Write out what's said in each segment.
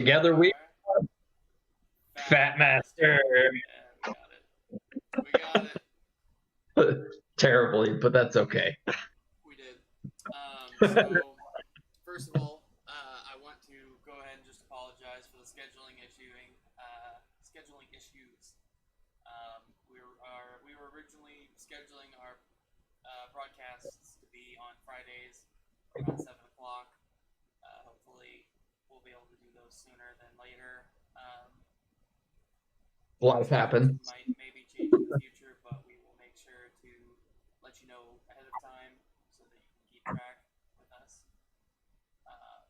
Together we are Fat Master. Yeah, we got it. Terribly, but that's okay. We did. So, first of all, I want to go ahead and just apologize for the scheduling issues. We were originally scheduling our broadcasts to be on Fridays around 7 o'clock. Hopefully, we'll be able to do those sooner than later. A lot has happened. Might maybe change in the future, but we will make sure to let you know ahead of time so that you can keep track with us. Uh,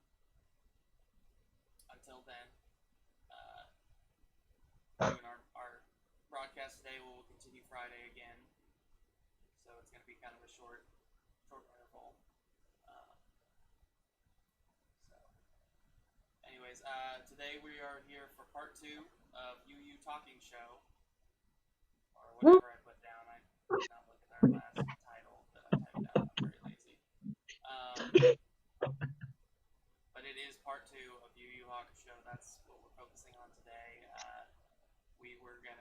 until then, doing our broadcast today will continue Friday again, so it's going to be kind of a short interval. So, anyways, today we are here for part 2 of Yu Yu Hakisho, or whatever I put down. I did not look at our last title that I typed down. I'm very lazy. But it is part 2 of Yu Yu Hakisho. That's what we're focusing on today.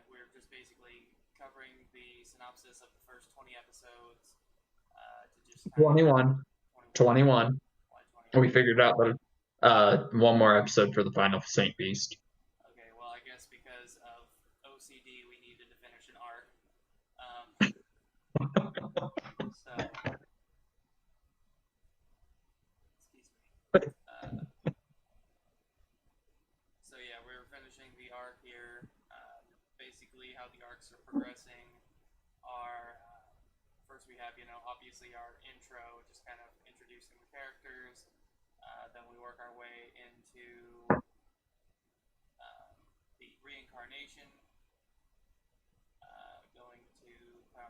We're just basically covering the synopsis of the first 20 episodes. To just 21. 21. We figured out that one more episode for the final Saint Beast. Okay, well, I guess because of OCD, we needed to finish an arc. So, excuse me. So yeah, we're finishing the arc here. Basically, how the arcs are progressing are first we have, obviously our intro, just kind of introducing the characters. Then we work our way into the reincarnation, going to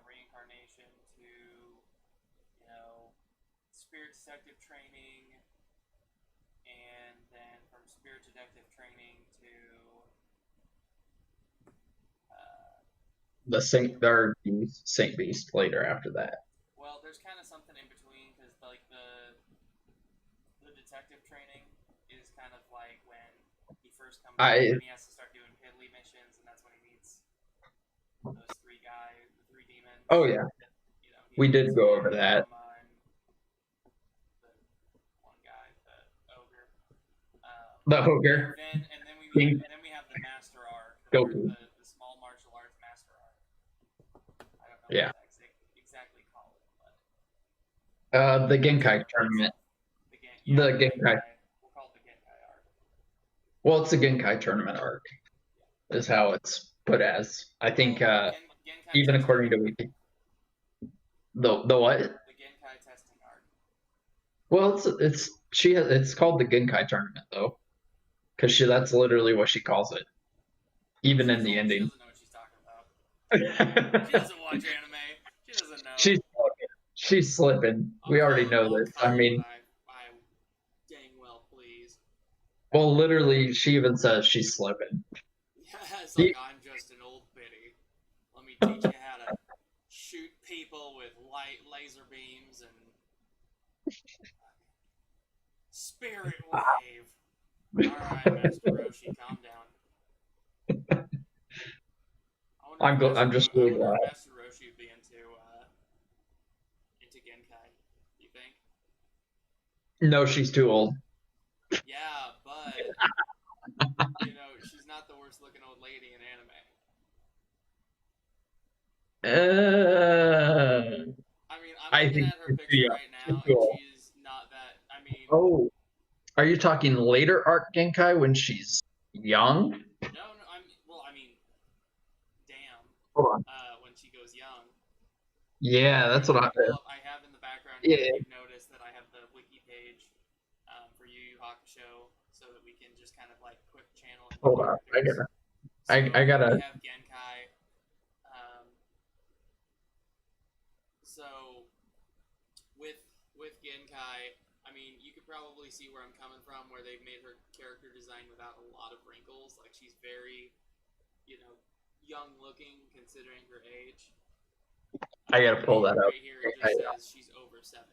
reincarnation to, spirit detective training, and then from spirit detective training to the Saint Beast later after that. Well, there's kind of something in between because like the detective training is kind of like when he first comes in and he has to start doing piddly missions, and that's when he meets those three guys, the three demons. Oh yeah, we did go over that. The one guy, the ogre. The ogre. And then we have the master arc, Goku. The small martial arts master arc. I don't know yeah. what to exactly call it, but the Genkai tournament. The Genkai. We'll call it the Genkai arc. Well, it's the Genkai tournament arc, is how it's put as. I think even according to Wiki. The what? The Genkai testing arc. Well, it's called the Genkai tournament though, because that's literally what she calls it, even in the ending. She doesn't know what she's talking about. She doesn't watch anime. She doesn't know. She's slipping. We already know this. I mean, I dang well please. Well, literally, she even says she's slipping. Yeah, it's like I'm just an old biddy. Let me teach you how to shoot people with laser beams and spirit wave. All right, Master Roshi, calm down. I'm just really glad. Master Roshi would be into Genkai. You think? No, she's too old. Yeah, but she's not the worst looking old lady in anime. I'm looking at her picture right now, and she's not that. Oh, are you talking later arc Genkai when she's young? No, damn. Hold on. When she goes young. Yeah, that's what I have in the background. Yeah. You've noticed that I have the wiki page for Yu Yu Hakisho, so that we can just kind of like quick channel. Hold on, I gotta. We have Genkai. So with Genkai, you could probably see where I'm coming from, where they've made her character design without a lot of wrinkles. Like she's very, young looking considering her age. I gotta pull that up. Right here it just says she's over 70.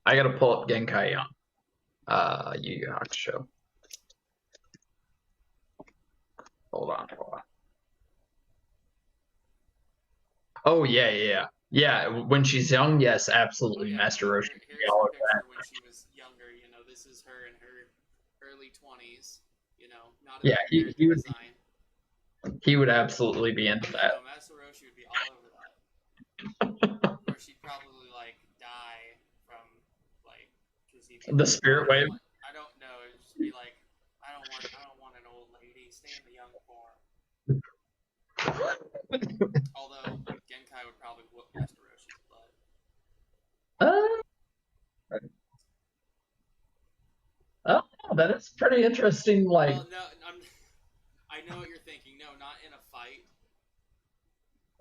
I gotta pull up Genkai Yu Yu Hakusho. Hold on, hold on. Oh yeah. When she's young, yes, Oh absolutely. yeah, Master no. Roshi. Here's her All of picture when she was younger. You know, this is her in her early 20s. You know, not in Yeah, that he, character he would design. he would absolutely be Oh into yeah, that. no. Master Roshi would be all over that. Or she'd probably like die from like because he'd be The like, oh, spirit wave. I don't know. It'd just be like, I don't want an old lady. Stay in the young form. Although Genkai would probably whoop Master Roshi's butt. uh, oh, that is pretty interesting. Like, Well, no, I know what you're thinking. No, not in a fight.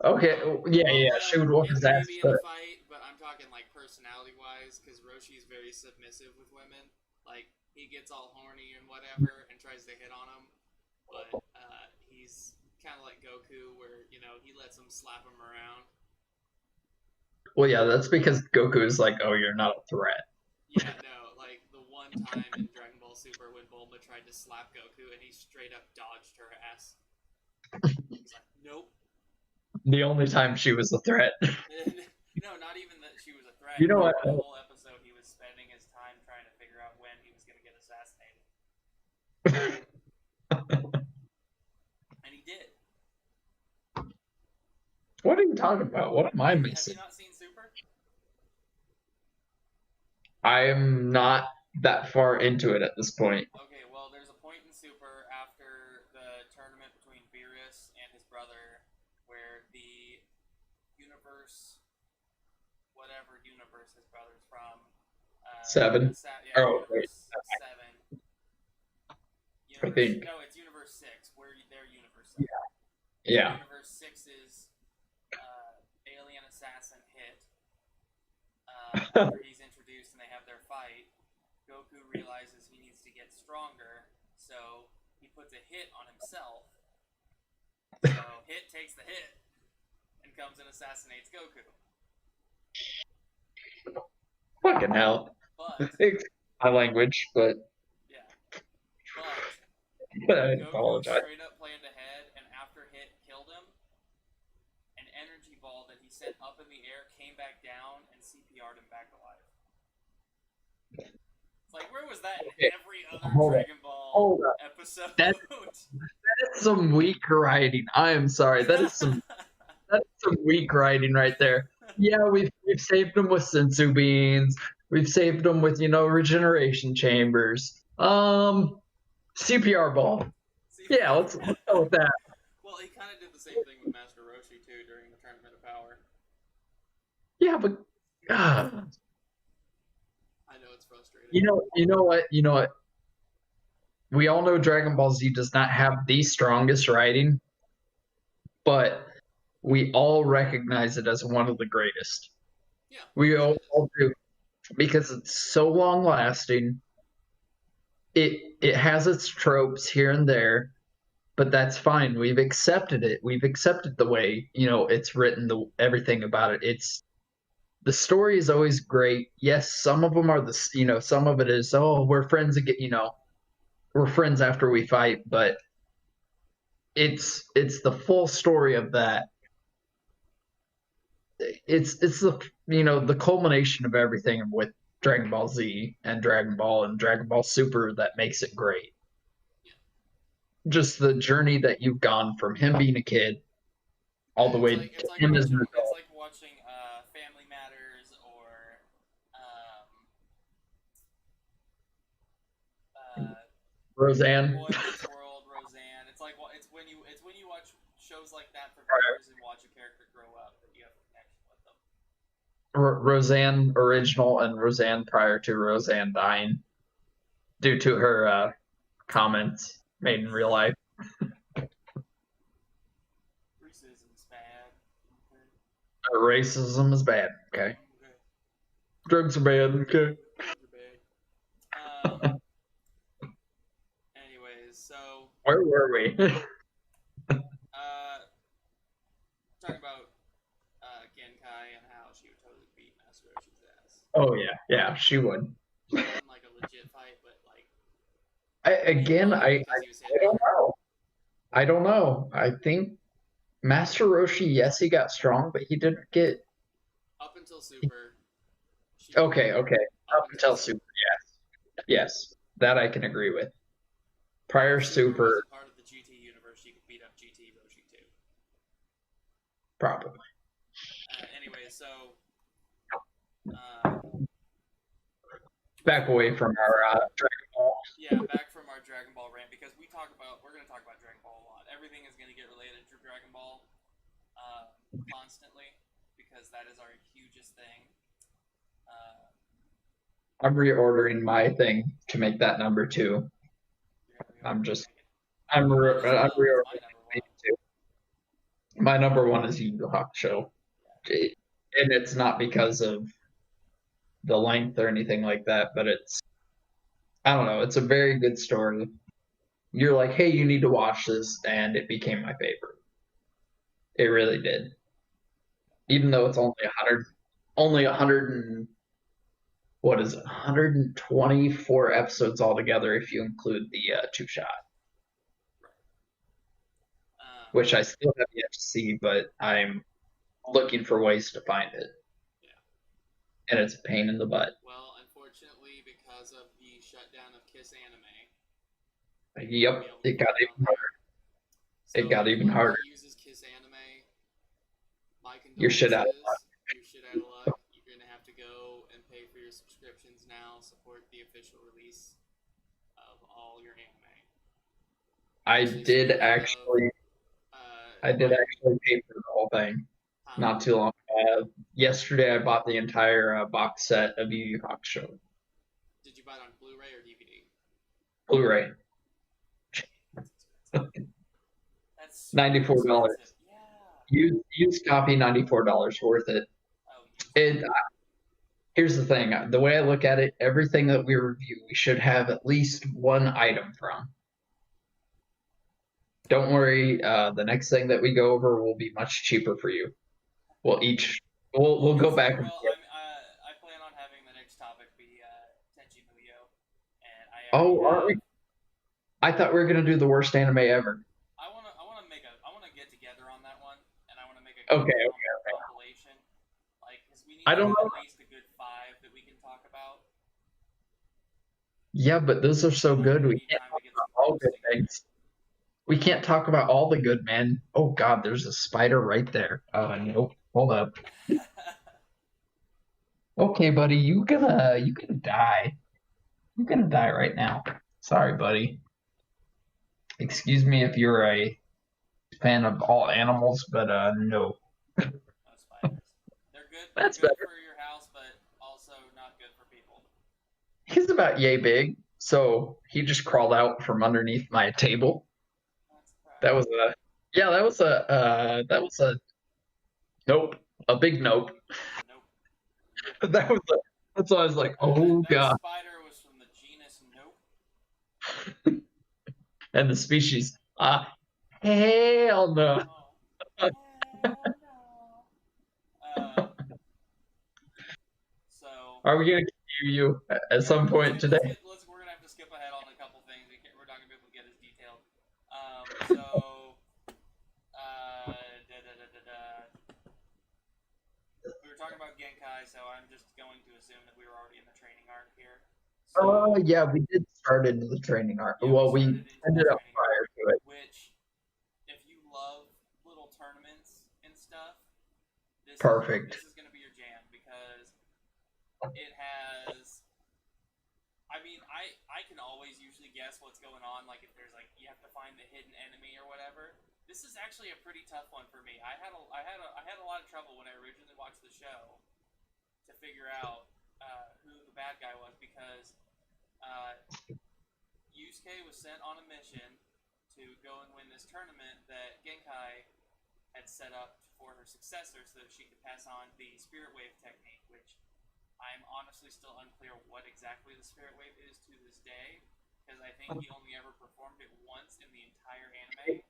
okay, yeah, she would whoop It his ass, maybe in but a fight, but I'm talking like personality wise, because Roshi's very submissive with women. Like he gets all horny and whatever, and tries to hit on them, but he's kind of like Goku, where you know he lets them slap him around. well, yeah, that's because Goku is like, oh, you're not a threat. Yeah, no, like the one time in Dragon Ball Super when Bulma tried to slap Goku and he straight up dodged her ass. He's like, nope. The only time she was a threat. No, not even that she was a threat. You know what? The whole episode, he was spending his time trying to figure out when he was going to get assassinated, and he did. What are you talking about? What am I Have you missing? not seen Super? I'm not that far into it at this point. Okay, well, there's a point in Super after the tournament between Beerus and his brother, where the universe, whatever universe his brother's from, Seven. Oh, wait, Universe 7. I think. No, it's Universe 6, where they're Universe 7. Yeah. So Yeah. Universe 6's alien assassin hit. After he's introduced and they have their fight, Goku realizes he needs to get stronger, so he puts a hit on himself. So Hit takes the hit and comes and assassinates Goku. Fucking hell. But It's my language, but yeah, but I Goku apologize. straight up planned ahead, and after Hit killed him, an energy ball that he sent up in the air came back down and CPR'd him back alive. It's like, where was that in every other Dragon Ball episode? That is some weak writing. I am sorry. That is some weak writing right there. Yeah, we've saved them with sensu beans. We've saved them with regeneration chambers. CPR ball. Yeah, let's go with that. Well, he kind of did the same thing with Master Roshi too during the Tournament of Power. Yeah, but I know it's frustrating. you know what? We all know Dragon Ball Z does not have the strongest writing, but we all recognize it as one of the greatest. Yeah, we all do, because it's so long lasting. It has its tropes here and there, but that's fine. We've accepted it. We've accepted the way it's written, everything about it. The story is always great. Yes, some of them are some of it is, oh, we're friends again. We're friends after we fight, but it's the full story of that. It's the culmination of everything with Dragon Ball Z and Dragon Ball Super that makes it great. Yeah. Just the journey that you've gone from him being a kid all the way it's to like him as watching, an it's adult. like watching Family Matters or Roseanne. Boy Meets World, Roseanne. It's when you watch shows like that for years and watch a character grow up that you have a connection with them. Roseanne original and Roseanne prior to Roseanne dying due to her comments made in real life. Racism's bad. Racism is bad. Okay. Drugs are bad. Okay. Drugs are bad. Anyways, so where were we? talking about Genkai and how she would totally beat Master Roshi's ass. Oh yeah, she would. Not in like a legit fight, but like I don't know. I don't know. I think Master Roshi, yes, he got strong, but he didn't get. Up until Super, she could Okay, beat him. okay. Up Up until until Super. Super, yes. That I can agree with. And if Prior Super was Super, a part of the GT universe, she could beat up GT Roshi too. probably. Anyway, so um, Back away from our Dragon Ball. yeah, back from our Dragon Ball rant because we're going to talk about Dragon Ball a lot. Everything is going to get related to Dragon Ball constantly because that is our hugest thing. Uh, I'm reordering my thing to make that number two. you're going to I'm reorder it to just, make it. Mine as I'm well. It's my reordering number it one. too. My number one is Yu Yu Hakisho. And it's not because of the length or anything like that, but I don't know, it's a very good story. You're like, hey, you need to watch this, and it became my favorite. It really did. Even though it's only 100 and what is it, 124 episodes altogether if you include the two shot, Right. Um, which I still have yet to see, but I'm looking for ways to find it, yeah. and it's a pain in the butt. Well, unfortunately, because of the shutdown of Kiss Anime, you won't be Yep, able to it got find it on even harder. there. It So got even anyone harder. that uses Kiss Anime, my You're shit out of luck. condolences. You're shit out of luck. You're gonna have to go and pay for your subscriptions now. Support the official release of all your anime. I Actually, did speaking of, actually, I did my actually pay for the whole thing not too long. Yesterday, I bought the entire box set of Yu Yu Hakusho did you buy it on Blu-ray or DVD? Blu-ray, That's expensive. That's super $94. expensive. Yeah. Used copy, $94 worth it. Oh, used It copy. Here's the thing: the way I look at it, everything that we review, we should have at least one item from. Don't worry, the next thing that we go over will be much cheaper for you. We'll each Well, we'll go because back and well, forth. I plan on having the next topic be Tenchi Muyo, and I already Oh, aren't we? have. I thought we were gonna do the worst anime ever. I wanna get together on that one, and I wanna make a Okay, good okay. compilation, like because we need I to don't have know. at least a good five that we can talk about. Yeah, but those are so But good. we We need can't time to talk get some about all groups good together. things. We can't talk about all the good men. Oh God, there's a spider right there. Nope. Hold up. Okay, buddy, you gonna die. You're gonna die right now. Sorry, buddy. Excuse me if you're a fan of all animals, but no. No spiders. They're good. They're That's good better. for your house, but also not good for people. He's about yay big, so he just crawled out from underneath my table. Not That was surprised. a yeah, that was a nope, a big nope. That was a nope. Nope. That was a that's why I was like, oh That God. spider was from the genus Nope. And the species, hell no. Oh, hell no. So Are we gonna continue you at yeah, some point today? we're gonna have to skip ahead on a couple things. We're not gonna be able to get as detailed. So da, da, da, da, da. We were talking about Genkai, so I'm just going to assume that we were already in the training arc here. Oh So yeah, we did start into the training arc. yeah, we Well, we started into the ended up training arc, prior to it. which if you love little tournaments and stuff, Perfect. this is gonna be your jam because it has. I mean, I can always usually guess what's going on. Like if there's like you have to find the hidden enemy or whatever. This is actually a pretty tough one for me. I had a lot of trouble when I originally watched the show to figure out who the bad guy was because uh, Yusuke was sent on a mission to go and win this tournament that Genkai had set up for her successor so that she could pass on the spirit wave technique, which I'm honestly still unclear what exactly the spirit wave is to this day, because I think he only ever performed it once in the entire anime.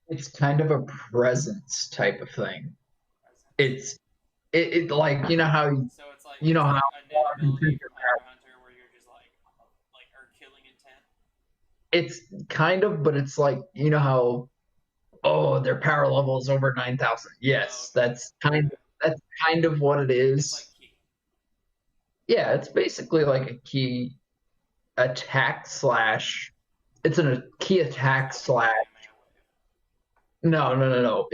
It's kind of a presence type of thing. Presence. It's it like So you know it's how like a nin ability from Hunter x Hunter where you're just like or killing intent. it's kind of, but it's like you know how Oh, their power level is over 9,000. Oh, Yes, okay, okay. that's kind of what it It's like is. key. Yeah, it's basically like a key attack slash. It's a key But it's attack not the slash. Kamehameha wave. No.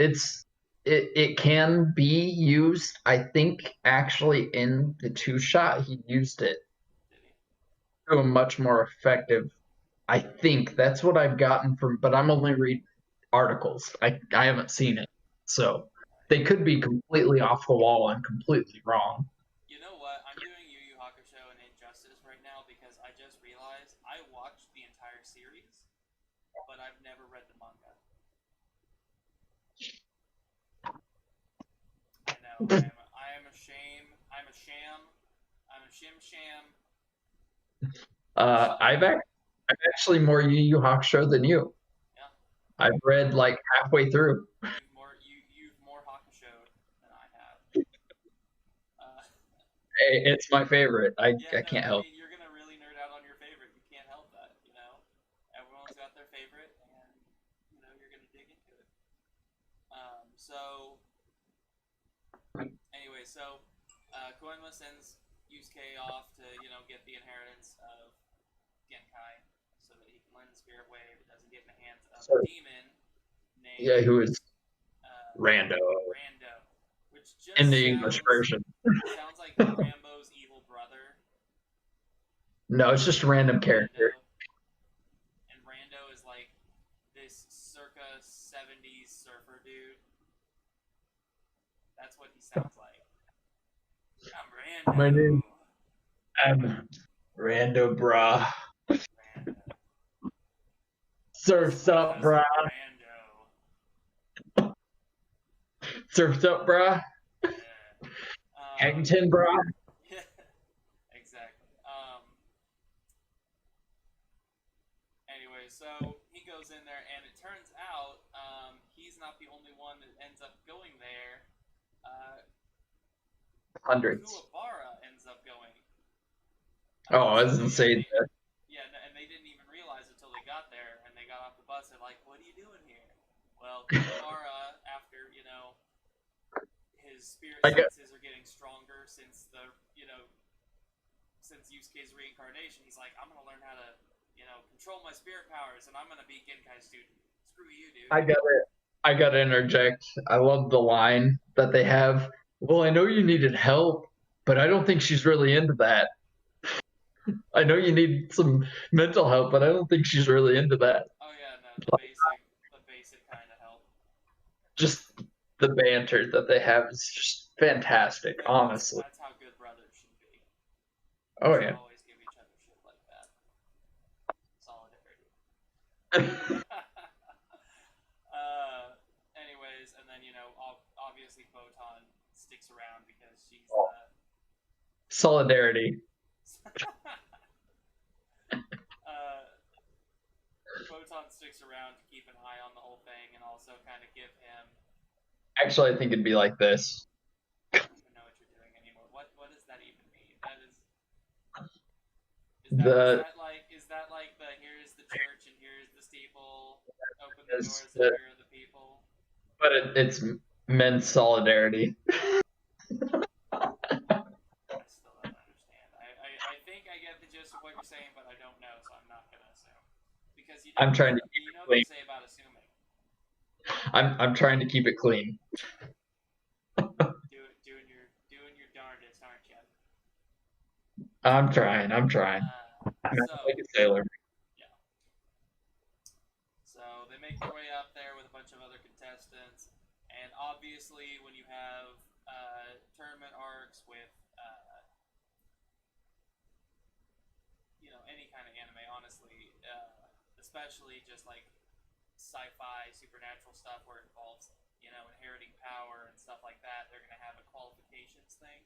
It can be used. I think actually in the two shot he used it Did he? to a much more effective. I think that's what I've gotten from, but I'm only reading articles. I haven't seen it, so they Nice. could be completely off the wall and completely wrong. You know what? I'm doing Yu Yu Hakisho and Injustice right now because I just realized I watched the entire series, but I've never read the manga. I know. I am a shame. I'm a sham. I'm a shim sham. I'm a I've sham. ac- I'm actually more Yu Yu Hakusho than you. Yeah. I've read like halfway through. You've more Hakusho than I have. Uh, It's my favorite. yeah. I No. can't I help. mean, you're gonna really nerd out on your favorite. You can't help that. You know. Everyone's got their favorite, and you're gonna dig into it. So anyway, Koenma sends Yusuke off to get the inheritance of Genkai so that he can learn the Spirit Wave. It doesn't get in the hands of a So demon yeah, named who is uh, Rando Rando, which in just the English version? sounds like Rambo's evil brother, No, it's just a random character. Rando, and Rando is like this circa 70s surfer dude. That's what he sounds like. I'm My name, Rando. I'm Rando, brah. Rando. This is Surfs my up, cousin brah. Rando. Surfs up, brah. Yeah. Hangton, brah. Yeah, exactly. Anyway, so he goes in there, and it turns out he's not the only one that ends up going there. Uh, Hundreds. Kuwabara ends up going. Oh, I So was they and insane. they yeah, and they didn't even realize until they got there and they got off the bus. They're like, "What are you doing here?" Well, Kuwabara, after his spirit I got, senses are getting stronger since Yusuke's reincarnation, he's like, I'm gonna learn how to control my spirit powers, and I'm gonna be Genkai's student. Screw you, dude. I got it. I got to interject. I love the line that they have. Well, I know you needed help, but I don't think she's really into that. I know you need some mental help, but I don't think she's really into that. Oh yeah, no, the basic kind of help. Just the banter that they have is just fantastic, Yeah, honestly. that's how good brothers should be. You Oh should yeah. always give each other shit like that. Solidarity. Anyways, and then obviously Photon sticks around because she's the Solidarity. uh, Photon sticks around to keep an eye on the whole thing and also kind of give him. Actually, I think it'd be like this. I don't even know what you're doing anymore. What does that even mean? The Is that like the here's the church and here's the steeple, open the is doors and the, here are the people. but it's men's solidarity. I still don't understand. I think I get the gist of what you're saying, but I don't know, so I'm not gonna assume because I'm trying to keep you know it what they clean. say about assuming. I'm trying to keep it clean. Doing your darndest, aren't you? I'm trying. I'm trying. I'm So like a sailor. yeah, so they make their way up there with a bunch of other contestants, and obviously when you have tournament arcs with any kind of anime, honestly, especially just like sci-fi supernatural stuff where it involves inheriting power and stuff like that, they're going to have a qualifications thing.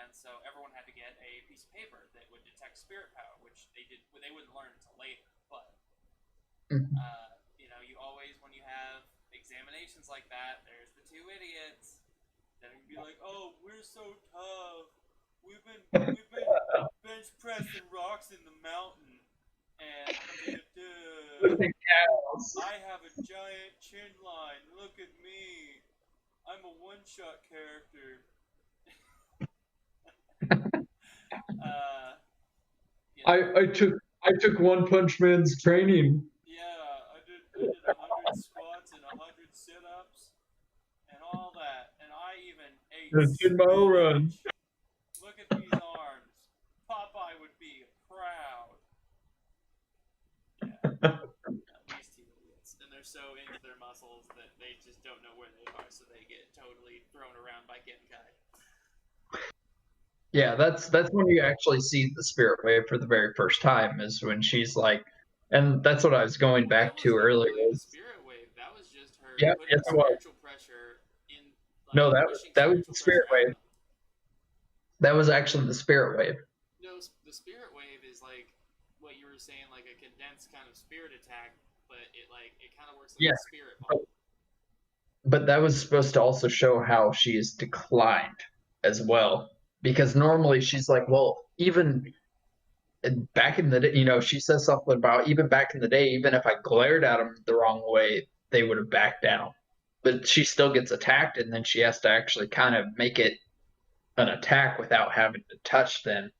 And so everyone had to get a piece of paper that would detect spirit power, which they wouldn't learn until later. But you always, when you have examinations like that, there's the two idiots that can be like, "Oh, we're so tough. We've been bench pressing rocks in the mountain," and house. I have a giant chin line. Look at me. I'm a one-shot character. uh, you I, know, I took I took One Punch Man's training. yeah, I did 100 squats and 100 sit-ups and all that, and I even ate The 10 mile run. spinach. Look at these arms. Popeye would be proud. Yeah, these two idiots, and they're so into their muscles that they just don't know where they are, so they get totally thrown around by Genkai. Yeah, that's when you actually see the spirit wave for the very first time is when she's like, and that's what I was going Well, that back to wasn't even earlier. really the spirit wave. That was just her Yeah, yes, putting it was. spiritual pressure in, like No, pushing that was the spiritual spirit pressure at wave. them. That was actually the spirit wave. No, the spirit wave is like what you were saying, like a condensed kind of spirit attack, but it kind of works like Yeah, a spirit but, bomb. but that was supposed to also show how she is declined as well. Because normally she's like, well, even back in the day, she says something about even back in the day, even if I glared at them the wrong way, they would have backed down. But she still gets attacked, and then she has to actually kind of make it an attack without having to touch them.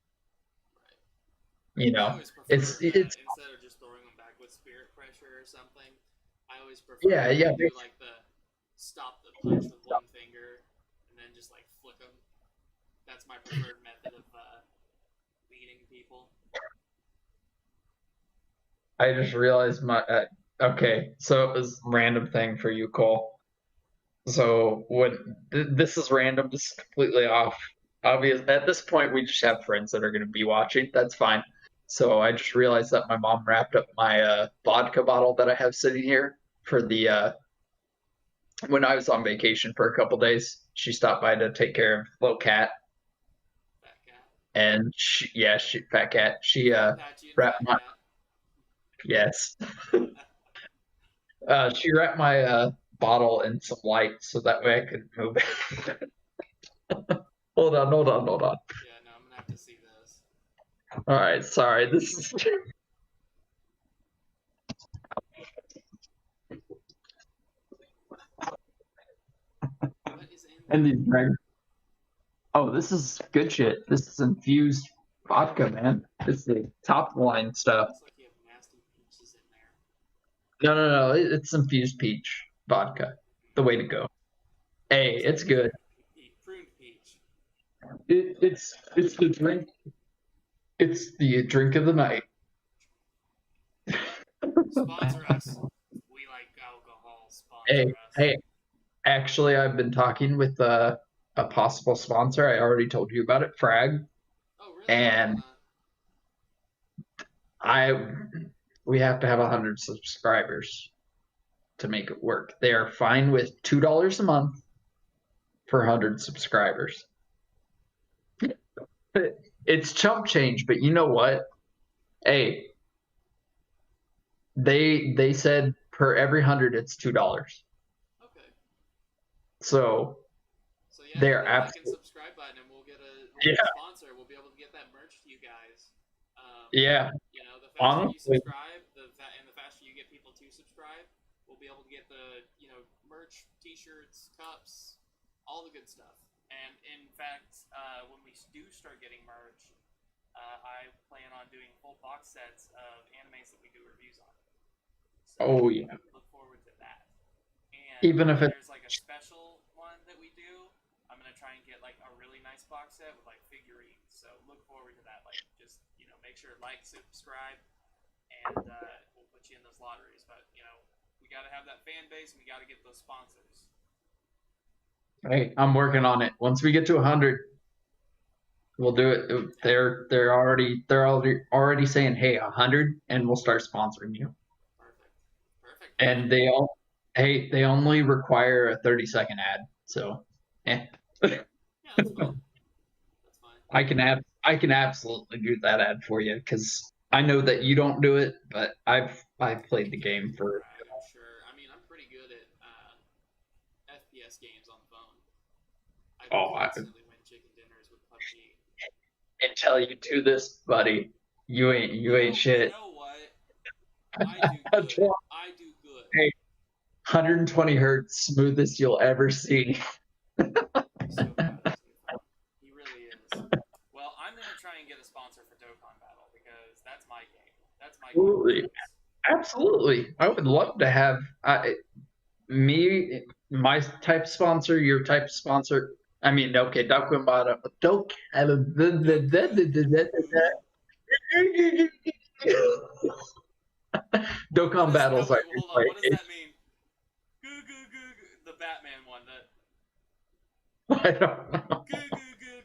Right. You I know, always prefer it's instead of just throwing them back with spirit pressure or something. I always prefer yeah, when yeah, they do like the stop the punch with one finger and then just like flick them. That's my preferred method of leading people. I just realized my okay. So it was a random thing for you, Cole. So when this is random, this is completely off. Obvious at this point, we just have friends that are going to be watching. That's fine. So I just realized that my mom wrapped up my vodka bottle that I have sitting here for the when I was on vacation for a couple days. She stopped by to take care of little cat, Fat cat. and fat cat. She Apache and wrapped fat my cat. yes. She wrapped my bottle in some light so that way I could move it. Hold on. Yeah, no, I'm gonna have to see this. All right, sorry. This is What is in and there? these drinks. Oh, this is good shit. This is infused vodka, man. This is the top of the line stuff. Looks like you have nasty peaches in there. No. It's infused peach vodka. The way to go. Hey, Looks like it's good. pruned peach. It's the drink. It's the drink of the night. Sponsor us. We like alcohol. Sponsor Hey, us. hey. Actually, I've been talking with a possible sponsor. I already told you about it, Frag, Oh, really? I don't and wanna. I we have to have 100 subscribers to make it work. They are fine with $2 a month for 100 subscribers. It's chump change, but you know what? Hey, they said per every 100 it's $2. Okay. So So yeah, hit they're that like and absolutely subscribe button, and we'll get a yeah, sponsor. We'll be able to get that merch to you guys. yeah. The faster you Honestly, subscribe, and the faster you get people to subscribe, we'll be able to get the merch, T-shirts, cups, all the good stuff. And in fact, when we do start getting merch, I plan on doing full box sets of animes that we do reviews on. So oh yeah. look forward to that. And Even if when it there's like a special one that we do, I'm gonna try and get like a really nice box set with like figurines. So look forward to that. Like just make sure to like, subscribe, and we'll put you in those lotteries. But we got to have that fan base, and we got to get those sponsors. hey, I'm working on it. Once we get to 100, we'll do it. They're already saying, "Hey, 100 and we'll start sponsoring you." Perfect, perfect. And they only require a 30-second ad. So, eh. Yeah, that's fine. That's fine. I can absolutely do that ad for you because I know that you don't do it, but I've played the Yeah, game for I'm sure. I mean, I'm pretty good at FPS games on the phone. I I constantly win chicken dinners with PUBG. until you do this, buddy. You ain't shit. You know what? That's why I Hey, 120 hertz, smoothest you'll ever see. He's so badass in fun. He really is. Well, I'm gonna try and get a sponsor for Dokkan Battle because that's my game. That's my game of Absolutely. choice. Absolutely. I would love to have me, my type sponsor, your type sponsor. I mean, okay, Dakwambata. Doku, what Dokkan is? No, battles are wait, hold on. like What does that mean? Goo goo goo goo. The Batman one. The I don't know. goo goo goo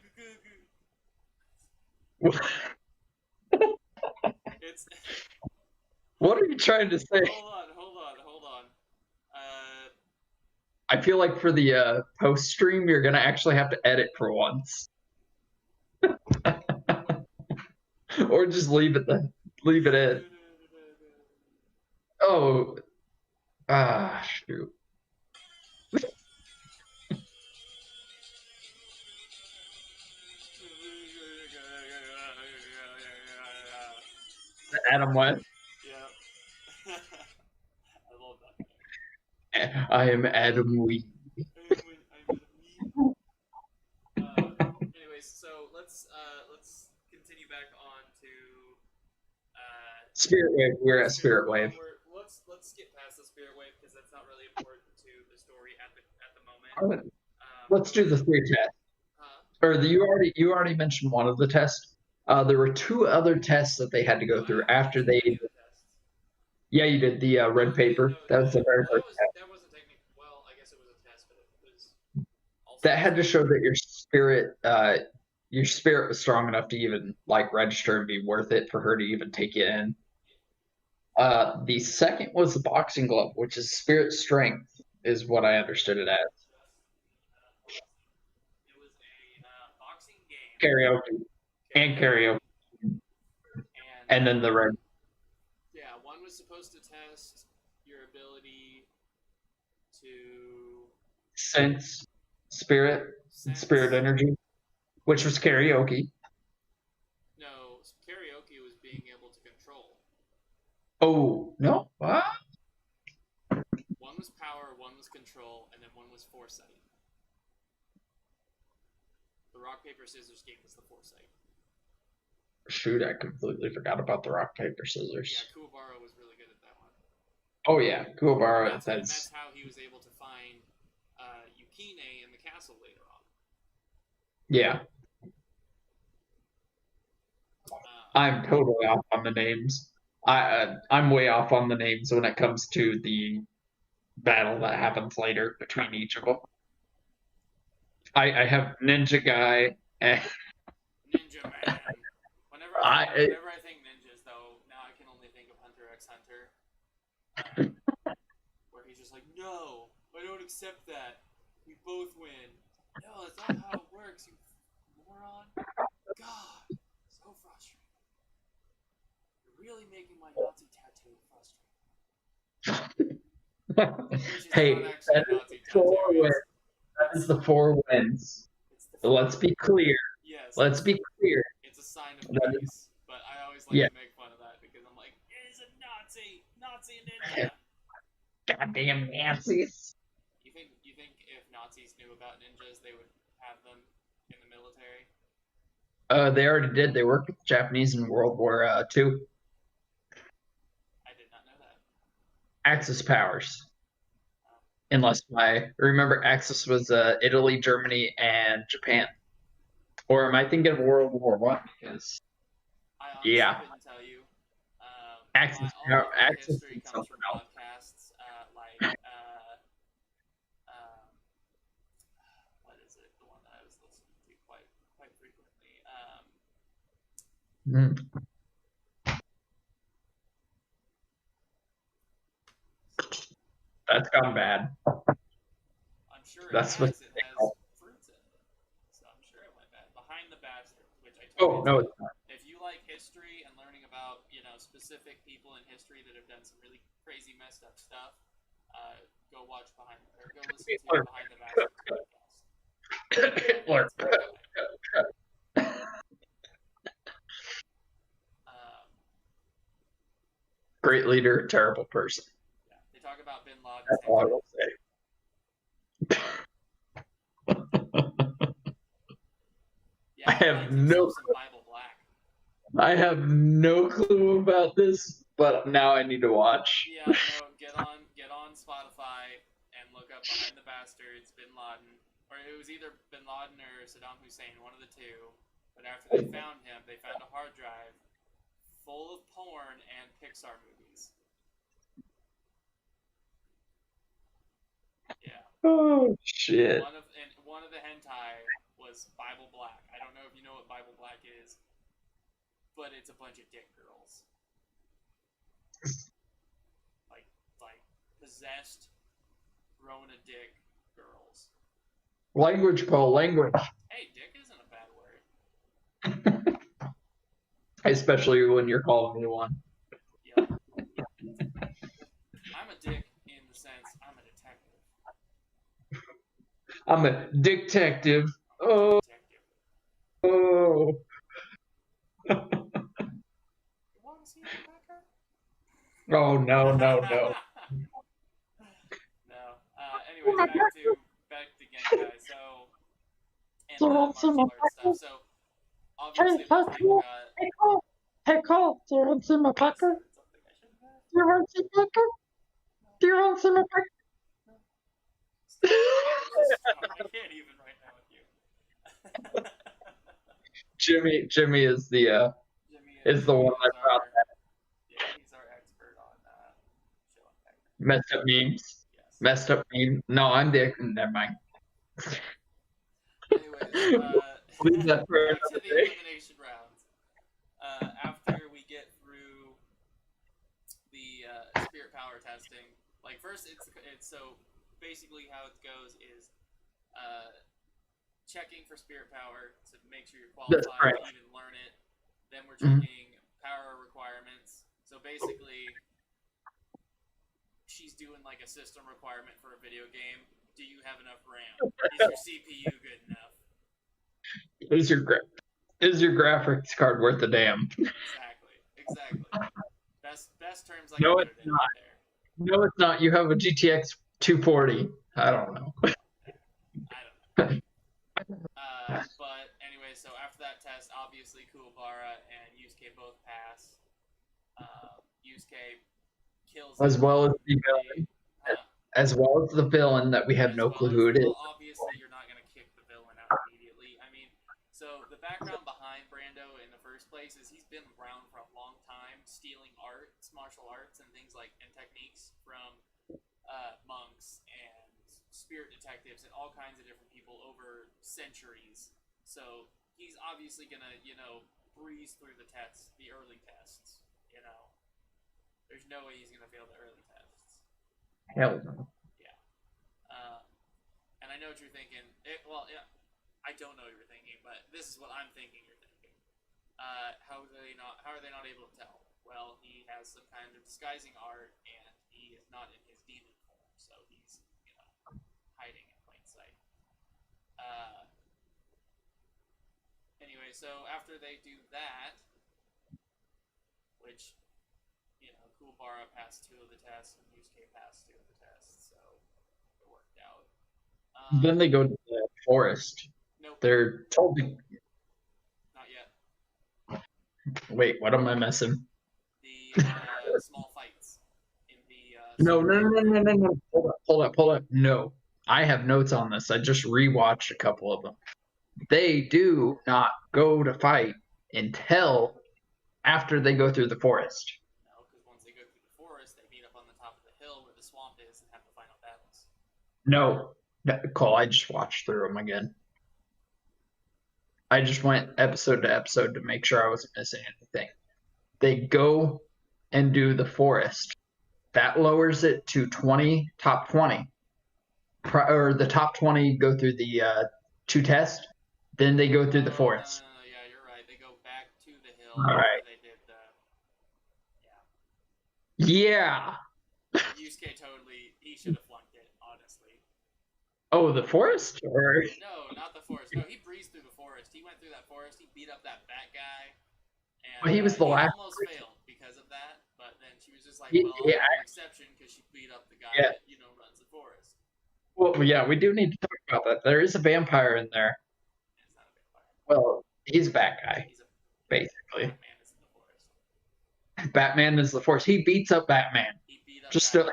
goo goo. It's. What are you trying to say? Hold on. Uh, I feel like for the post stream, you're gonna actually have to edit for once, or just leave it in. Oh, shoot. Adam West. yeah. I love that guy. I am Adam Wee. Anyways, so let's continue back on to Spirit Wave. We're at Spirit. Spirit Well, Wave. let's get past the Spirit Wave because that's not really important to the story at the moment. Let's do the three tests. Or you already mentioned one of the tests. There were two other tests that they had to go No, through I after mentioned they. any of the tests. Yeah, you did the red paper. No, That was the very well, first test. that wasn't technically. Well, I guess it was a test, but it was also That had to just show that your spirit was strong enough to even like register and be worth it for her to even take you in. The second was the boxing glove, which is spirit strength, is what I understood it as. it was a boxing game, Karaoke and karaoke, and and then the red yeah, one was supposed to test your ability to sense, spirit, spirit sense. energy, which was karaoke. No, karaoke was being able to control. Oh no! What? One was power, one was control, and then one was foresight. The rock paper scissors game was the foresight. Shoot, I completely forgot about the rock paper Yeah, scissors. Kuwabara was really good at that one. Oh yeah, Kuwabara. And that's how he was able to find Yukine in the castle later on. Yeah. I'm totally off on the names. I'm way off on the names when it comes to the battle that happens later between each of them. I have Ninja Guy and Ninja Man. I Whenever I think ninjas, though, now I can only think of Hunter x Hunter, where he's just like, "No, I don't accept that. We both win." No, that's not how it works, you moron. God, so frustrating. You're really making my Nazi tattoo frustrating. Which is hey, not actually that a is Nazi the four tattoo. wins. That is the four wins. It's the Let's be clear. yes, Let's be clear. it's a sign of That is, peace. But I always like yeah. to make fun of that because I'm like, it is a Nazi ninja. Goddamn Nazis. You think if Nazis knew about ninjas, they would have them in the military? They already did. They worked with the Japanese in World War II. I did not know that. Axis powers. Um, Unless I remember, Axis was Italy, Germany, and Japan. Or am I thinking of World War One? Because I honestly yeah, couldn't tell you. All Axis of my Axis history did comes something from else. podcasts um, what is it? The one that I was listening to quite frequently. Mm, that's gone bad. I'm sure it That's what. has. It has fruits in it, so I'm sure it went bad. Behind the Bastards, which I told Oh you no, to. it's not. If you like history and learning about specific people in history that have done some really crazy messed up stuff, go watch go listen to Hitler. Behind the Bastards podcast. Hitler. It's a good guy. Um, Great leader, terrible person. yeah, they talk about Bin Laden's That's all I hentai. will say. I Yeah, he have liked himself no some Bible Black. I have no clue about this, but now I need to watch. Yeah, no, get on Spotify and look up Behind the Bastards, Bin Laden, or it was either Bin Laden or Saddam Hussein, one of the two. But after they found him, they found a hard drive full of porn and Pixar movies. Yeah. Oh shit. One of the hentai was Bible Black. I don't know if you know what Bible Black is, but it's a bunch of dick girls. Like possessed, growing a dick girls. Language, Paul, language. Hey, dick isn't a bad word. Especially when you're calling me one. Yep. I'm a dick in the sense I'm a detective. I'm a detective. I'm a Oh, detective. oh. You want to see my pecker? Oh no, no, no. No. Anyways, back to Genkai. So, and the martial arts stuff. So, obviously, a bunch of people got. Hey, Cole, do you want to see my I just pecker? said something I shouldn't have. Do you want to see pecker? Do you want to see my pecker? No. Stop. I can't even right now with you. Jimmy is the one that brought he's our expert on showing pecker. messed up memes. Yes. Messed up meme. No, I'm the never mind. Anyways, Leave that for back to another the day. elimination rounds. After we get through the spirit power testing, like first it's so basically how it goes is checking for spirit power to make sure you're That's qualified right. to even learn it. Then we're Mhm. checking power requirements. So basically, she's doing like a system requirement for a video game. Do you have enough RAM? Is your CPU good enough? Is your graphics card worth a damn? Exactly. Best terms I can No, put it's it in not. right there. No, it's not. You have a GTX 240. I don't know. I don't know. But anyway, so after that test, obviously Kuwabara and Yusuke both pass. Yusuke kills As him well as the immediately. villain, Huh? as well as the villain that we have no clue who it is. Well, obviously you're not gonna kick the villain out immediately. I mean, so the background behind Brando in the first place is he's been around for a long time, stealing arts, martial arts, and things like and techniques from monks and spirit detectives and all kinds of different people over centuries. So he's obviously gonna, breeze through the tests, the early tests. There's no way he's gonna fail the early tests. Hell no. Yeah. And I know what you're thinking. I don't know what you're thinking, but this is what I'm thinking you're thinking. How are they not able to tell? Well, he has some kind of disguising art, and he is not in his demon form, so he's hiding in plain sight. Anyway, so after they do that, which Kuwabara passed 2 of the tests and Yusuke passed 2 of the tests, so it worked out. Then they go to the forest. Nope. They're told to. Not yet. Wait, what am I missing? The small fights in the. No. Hold up. No, I have notes on this. I just rewatched a couple of them. They do not go to fight until after they go through the forest. No, because once they go through the forest, they meet up on the top of the hill where the swamp is and have the final battles. No, Cole, I just watched through them again. I just went episode to episode to make sure I wasn't missing anything. They go and do the forest. That lowers it to top 20. Or the top 20 go through the 2 tests. Then they go through the forest. No, yeah, you're right. They go back to the hill All right. they did the. Yeah. Yusuke he should have flunked it, honestly. Oh, the forest? Or No, not the forest. No, he breezed through the forest. He went through that forest. He beat up that bat guy. And well, he was the last. Almost failed because of that. But then she was just like, Yeah, well, I have an exception because she beat beat up the guy Yeah. that runs the forest. Well, yeah, we do need to talk about that. There is a vampire in there. It's not a vampire. Well, he's a bad guy, He's a basically. Batman is in the forest. Batman is the force. He beats up Batman. He beat up Just Batman.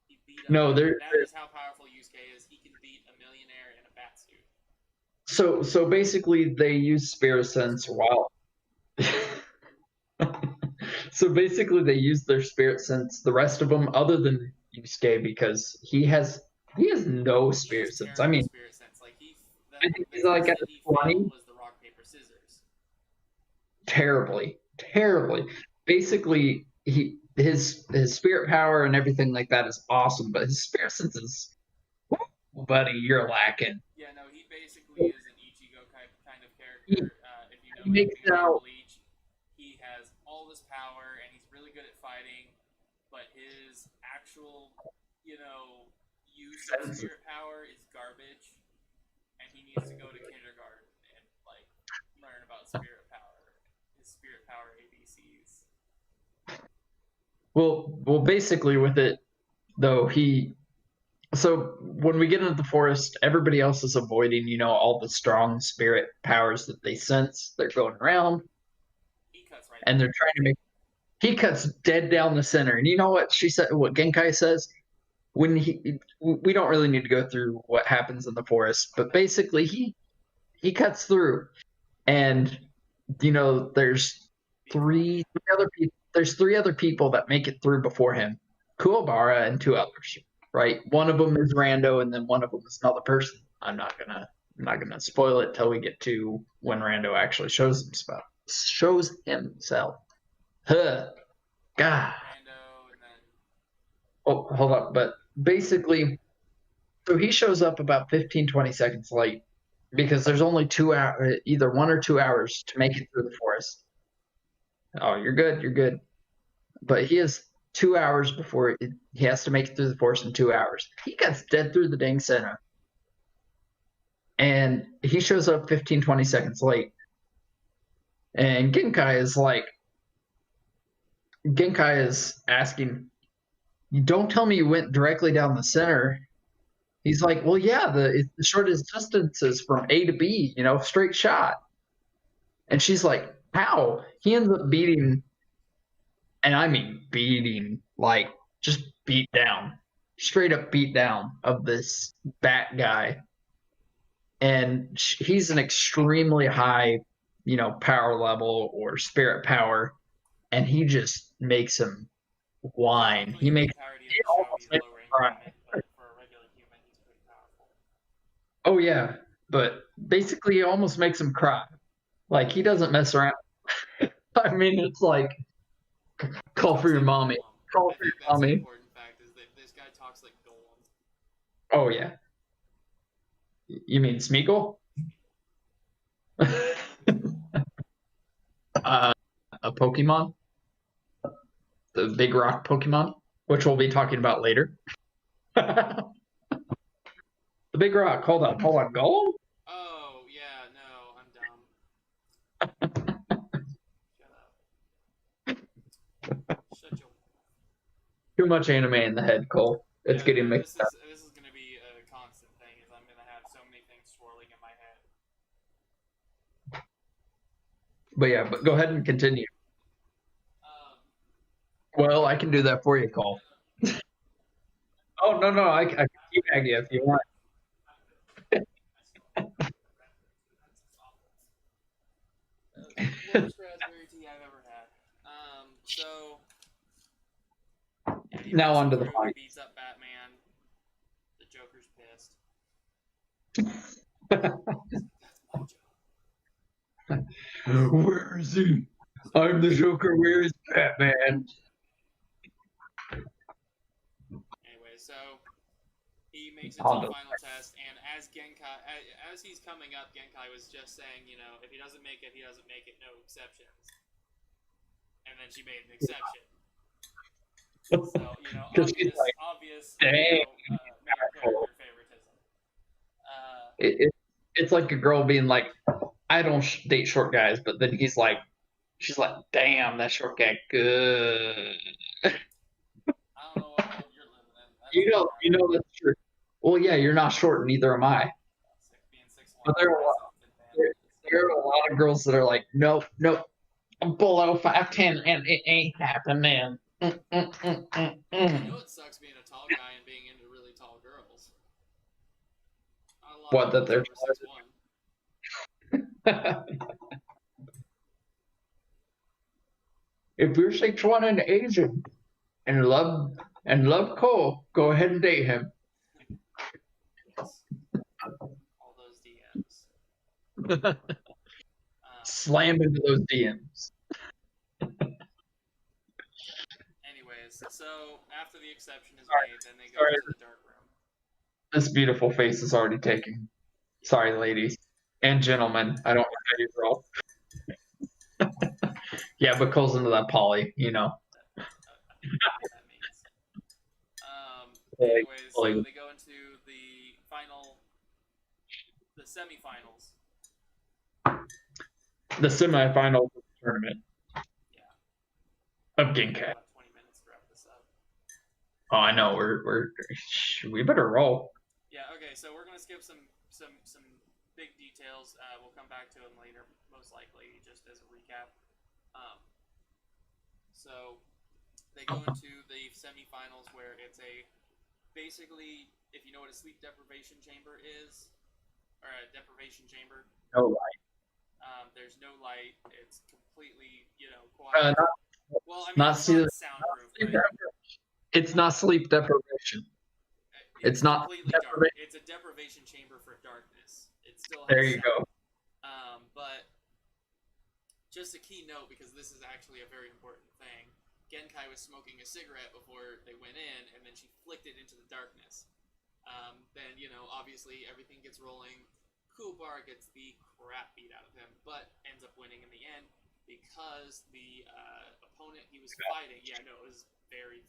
He beat up no, Batman. there. That is how powerful Yusuke is. He can beat a millionaire in a bat suit. So basically, they use spirit sense while. So basically, they use their spirit sense. The rest of them, other than Yusuke, because he has no He has spirit sense. I terrible mean, spirit sense. Like I think the he's like test at that he failed 20. was the rock paper scissors. Terribly, terribly. Basically, his spirit power and everything like that is awesome, but his spirit sense is, buddy, you're lacking. Yeah, no, he basically is an Ichigo kind of He, character. If you know he makes anything it about out Bleach, he has all this power and he's really good at fighting, but his actual, use of sense. spirit power is garbage, and he needs to go to kindergarten and like learn about spirit power, his spirit power ABCs. Well, basically with it though, so when we get into the forest, everybody else is avoiding, all the strong spirit powers that they sense. They're going around He cuts right and through they're trying to make. He cuts dead down the center, and you know what she said? What Genkai says when we don't really need to go through what happens in the forest, but basically he cuts through, and there's three other people. There's three other people that make it through before him, Kuwabara and two others. Right, one of them is Rando, and then one of them is another person. I'm not gonna spoil it till we get to when Rando actually shows himself. Huh. God. Rando, and then Oh, hold up. But basically, so he shows up about 15, 20 seconds late because there's only 2 hours, either 1 or 2 hours to make it through the forest. Oh, you're good. You're good. But he has 2 hours before he has to make it through the forest in 2 hours. He gets dead through the dang center. And he shows up 15, 20 seconds late. And Genkai is asking, don't tell me you went directly down the center. He's like, well, yeah, the shortest distance is from A to B, straight shot. And she's like, how? He ends up beating, and I mean beating, like just beat down, straight up beat down of this bat guy. And he's an extremely high, power level or spirit power, and he just makes him whine. technically He in the makes entirety of he the show almost he's a makes low him rank cry. human, but for a regular human he's pretty powerful. Oh yeah, but basically, he almost makes him cry. Like he doesn't mess around. I mean, it's like He call for talks your like mommy. Golem. Call I for your think that's an mommy. important fact is that this guy talks like Golem. Oh yeah. You mean Smeagol? uh, a Pokemon, the Big Rock Pokemon, which we'll be talking about later. The Big Rock. Hold on. Golem? Oh yeah, no, I'm dumb. Shut up. Shut your. Too much anime in the head, Cole. It's Yeah, getting no, mixed up. this is gonna be a constant thing. Is I'm gonna have so many things swirling in my head. But yeah, but go ahead and continue. Um, Well, I can do that for you, Cole. Oh no, no, I can teabag you if you want. Worst raspberry tea I've ever had. So yeah, he Now makes on it to the through. He point. beats up Batman. The Joker's pissed. That's my job. Where is he? I'm the Joker. Where is Batman? Anyway, so he makes it to the Hondo. final test, and as he's coming up, Genkai was just saying, if he doesn't make it, he doesn't make it, no exceptions. And then she made an exception. So, Because she's like, obvious, dang, main character favoritism. it's like a girl being like, I don't date short guys, but then she's like, damn, that short guy good. I don't know what world you're living in. you know that's true. Well, yeah, you're not short, neither am I. Being 6'1" But has its advantages. there are a lot of girls that are like, nope, nope, I'm below 5'10", and it ain't happening. You know what sucks being a tall guy and being into really tall girls? Not a lot of What that girls they're over 6'1". if you're 6'1" and Asian and love Cole, go ahead and date him. Yes. All those DMs. Slam into those DMs. Anyways, so after the exception is Sorry, made, then they go sorry, into the dark room. this beautiful face is already taken. Sorry, ladies and gentlemen. I don't know how you roll. Yeah, but Cole's into that poly, you know. I don't know what that means. Anyways, so they go into the semifinals. The semifinals of the tournament Yeah. of We got Genkai. about 20 minutes to wrap this up. Oh, I know. We better roll. Yeah. Okay. So we're gonna skip some big details. We'll come back to them later, most likely, just as a recap. Um, so they go into the semifinals where it's basically, if you know what a sleep deprivation chamber is, or a deprivation chamber. No light. There's no light. It's completely, quiet. Well, I mean, Not it's not soundproof, but it's not sleep deprivation. It's not completely dark. It's a deprivation chamber for darkness. It still has there you sound. go. But just a key note, because this is actually a very important thing. Genkai was smoking a cigarette before they went in, and then she flicked it into the darkness. Then, obviously everything gets rolling. Kuwabara gets the crap beat out of him, but ends up winning in the end because the opponent he was fighting, it was very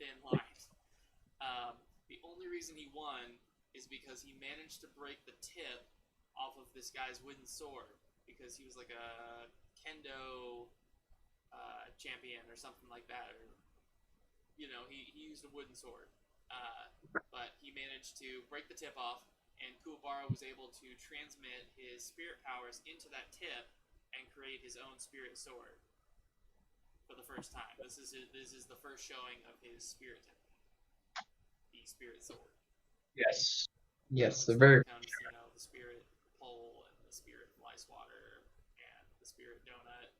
thin line. The only reason he won is because he managed to break the tip off of this guy's wooden sword, because he was like a kendo champion or something like that, or he used a wooden sword, but he managed to break the tip off, and Kuwabara was able to transmit his spirit powers into that tip and create his own spirit sword for the first time. This is the first showing of his spirit technique, the spirit sword. Yes. Yes, the very becomes, the spirit pole and the spirit fly swatter and the spirit donut.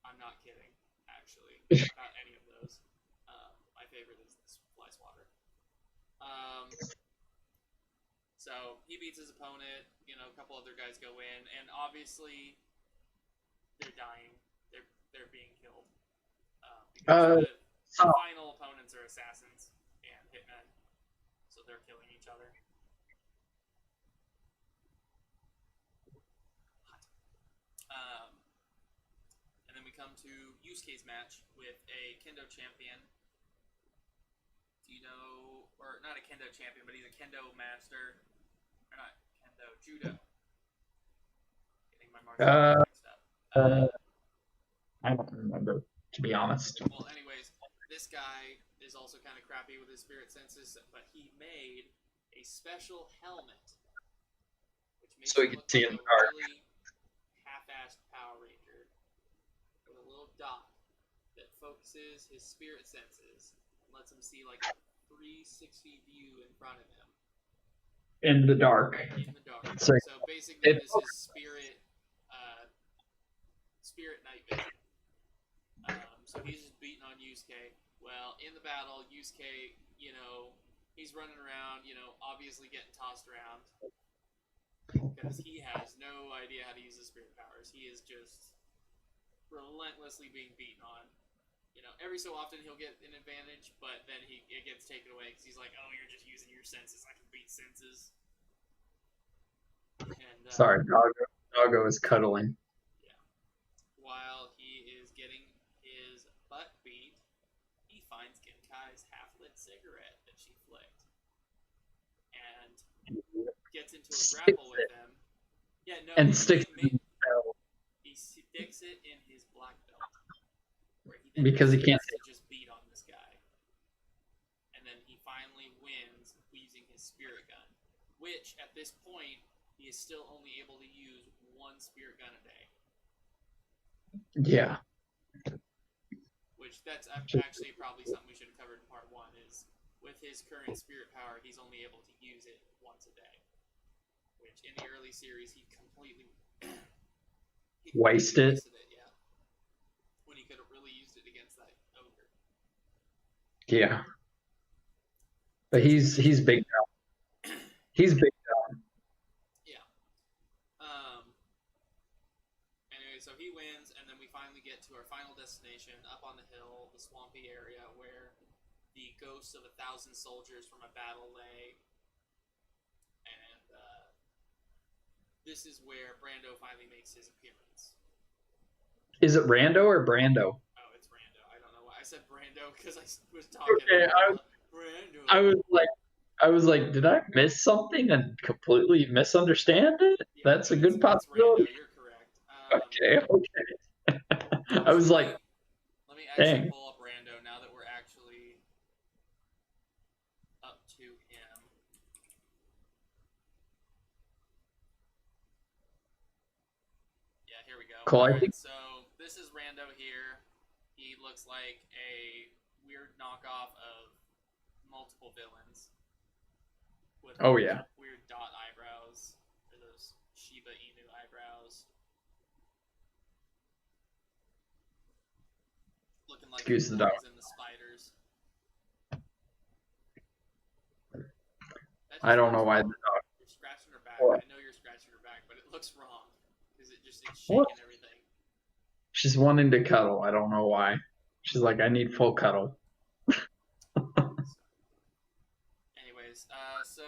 I'm not kidding, actually, about any of those. My favorite is the fly swatter. So he beats his opponent. A couple other guys go in, and obviously they're dying. They're being killed because the final opponents are assassins and hitmen, so they're killing each other. And then we come to Yusuke's match with a kendo champion. Do you know, or not a kendo champion, but he's a kendo master, or not kendo, judo. Getting my martial arts mixed up. I don't remember, to be honest. Well, anyways, this guy is also kind of crappy with his spirit senses, but he made a special helmet, which makes So him you can look see like in a the dark. really half-assed Power Ranger with a little dot that focuses his spirit senses and lets him see like a 360 view in front of him. In the dark. In the dark. So basically, this is spirit night vision. So he's just beating on Yusuke. Well, in the battle, Yusuke, he's running around, obviously getting tossed around because he has no idea how to use his spirit powers. He is just relentlessly being beaten on. Every so often he'll get an advantage, but then it gets taken away because he's like, "Oh, you're just using your senses. I can beat senses." And sorry, Doggo is cuddling. Yeah. While he is getting his butt beat, he finds Genkai's half-lit cigarette that she flicked, and gets into a grapple with him. Yeah, no, and sticks it in his he sticks it in his black belt, where he and because he can't. refuses to just beat on this guy. And then he finally wins using his spirit gun, which at this point he is still only able to use one spirit gun a day. Yeah. Which that's actually probably something we should have covered in part one. Is with his current spirit power, he's only able to use it once a day. Which in the early series he completely Wasted. it. Yeah, when he could have really used it against that ogre. Yeah. But he's big now. He's big now. Yeah. Anyway, so he wins, and then we finally get to our final destination up on the hill, the swampy area where the ghosts of 1,000 soldiers from a battle lay. And this is where Brando finally makes his appearance. Is it Rando or Brando? Oh, it's Brando. I don't know why I said Brando because I was talking about Brando. I was like, did I miss something and completely misunderstand it? Yeah, That's no, a good possibility. Brando, you're correct. Okay. I was like, let me actually dang. pull up Brando now that we're actually up to him. Yeah, here we go. Cool. Alright, so this is Rando here. He looks like a weird knockoff of multiple villains. With weird dot eyebrows, or those Shiba Inu eyebrows. Looking like Excuse the dog. in the spiders. I don't know why the dog. You're scratching her back. What? I know you're scratching her back, but it looks wrong because it's shaking what? Everything. She's wanting to cuddle. I don't know why. She's like, I need full cuddle. Anyways, so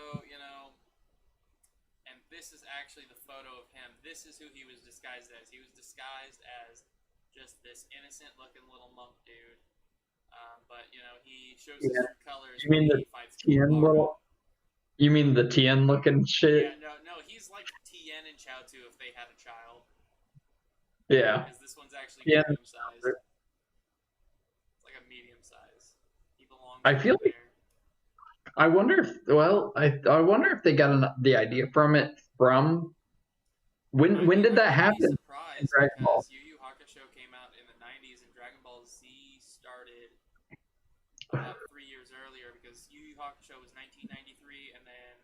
and this is actually the photo of him. This is who he was disguised as. He was disguised as just this innocent-looking little monk dude. But he shows his true colors when he fights Tien little. You mean the Tien looking shit? Yeah, no, he's like Tien and Chaozu if they had a child. Yeah. Because this one's actually medium sized. It's like a medium size. He belongs. I feel like. I wonder if. Well, I wonder if they got the idea from it from. When did that happen? In Dragon Ball. Yu Yu Hakisho came out in the 90s, and Dragon Ball Z started about 3 years earlier because Yu Yu Hakisho was 1993, and then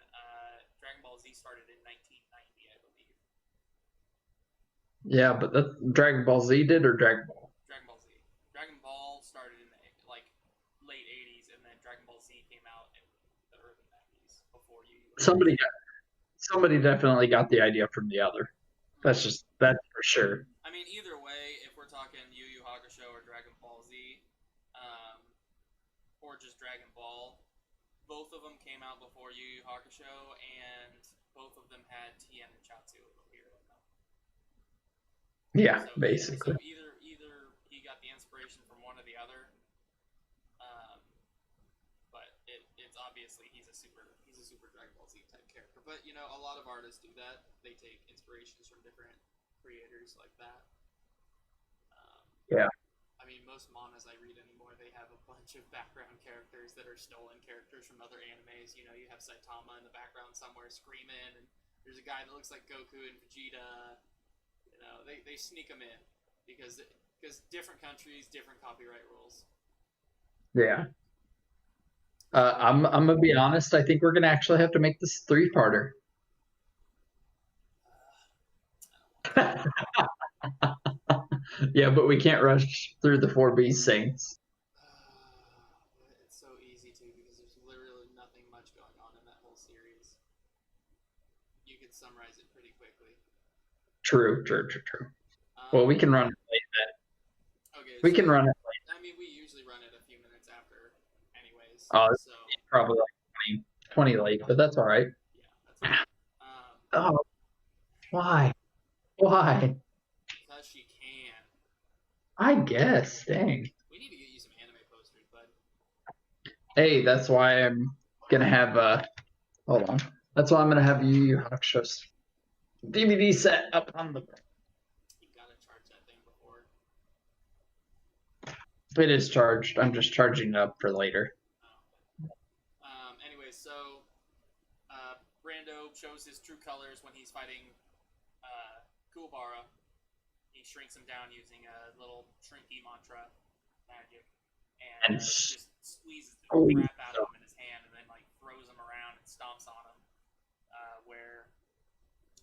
Dragon Ball Z started in 1990, I believe. Yeah, but that's Dragon Ball Z did or Dragon Ball? Dragon Ball Z. Dragon Ball started in the late 80s, and then Dragon Ball Z came out in the early 90s before Yu Yu. Somebody definitely got the idea from the other. That's for sure. I mean, either way, if we're talking Yu Yu Hakusho or Dragon Ball Z, or just Dragon Ball, both of them came out before Yu Yu Hakusho, and both of them had Tien and Chaozu appear in them. Yeah, so, basically. So either he got the inspiration from one or the other, but it's obviously he's a super Dragon Ball Z type character. But a lot of artists do that. They take inspirations from different creators like that. Yeah. I mean, most mangas I read anymore, they have a bunch of background characters that are stolen characters from other animes. You have Saitama in the background somewhere screaming, and there's a guy that looks like Goku and Vegeta. They sneak them in because different countries, different copyright rules. Yeah. I'm gonna be honest. I think we're gonna actually have to make this 3-parter. Yeah, but we can't rush through the 4B Saints. It's so easy to because there's literally nothing much going on in that whole series. You could summarize it pretty quickly. True. Well, we can run it late then. Okay. We can run it late. I mean, we usually run it a few minutes after anyways. So probably like 20 late, but that's all right. Yeah, that's all right. Why? Because she can. I guess. Dang. We need to get you some anime posters, bud. Hey, that's why I'm gonna have hold on. That's why I'm gonna have Yu Yu Hakusho's DVD set up on the. You gotta charge that thing before. It is charged. I'm just charging it up for later. Anyway, so Brando shows his true colors when he's fighting Kuwabara. He shrinks him down using a little shrinky mantra magic, and And just squeezes the crap out of him in his hand, and then like throws him around and stomps on him. Where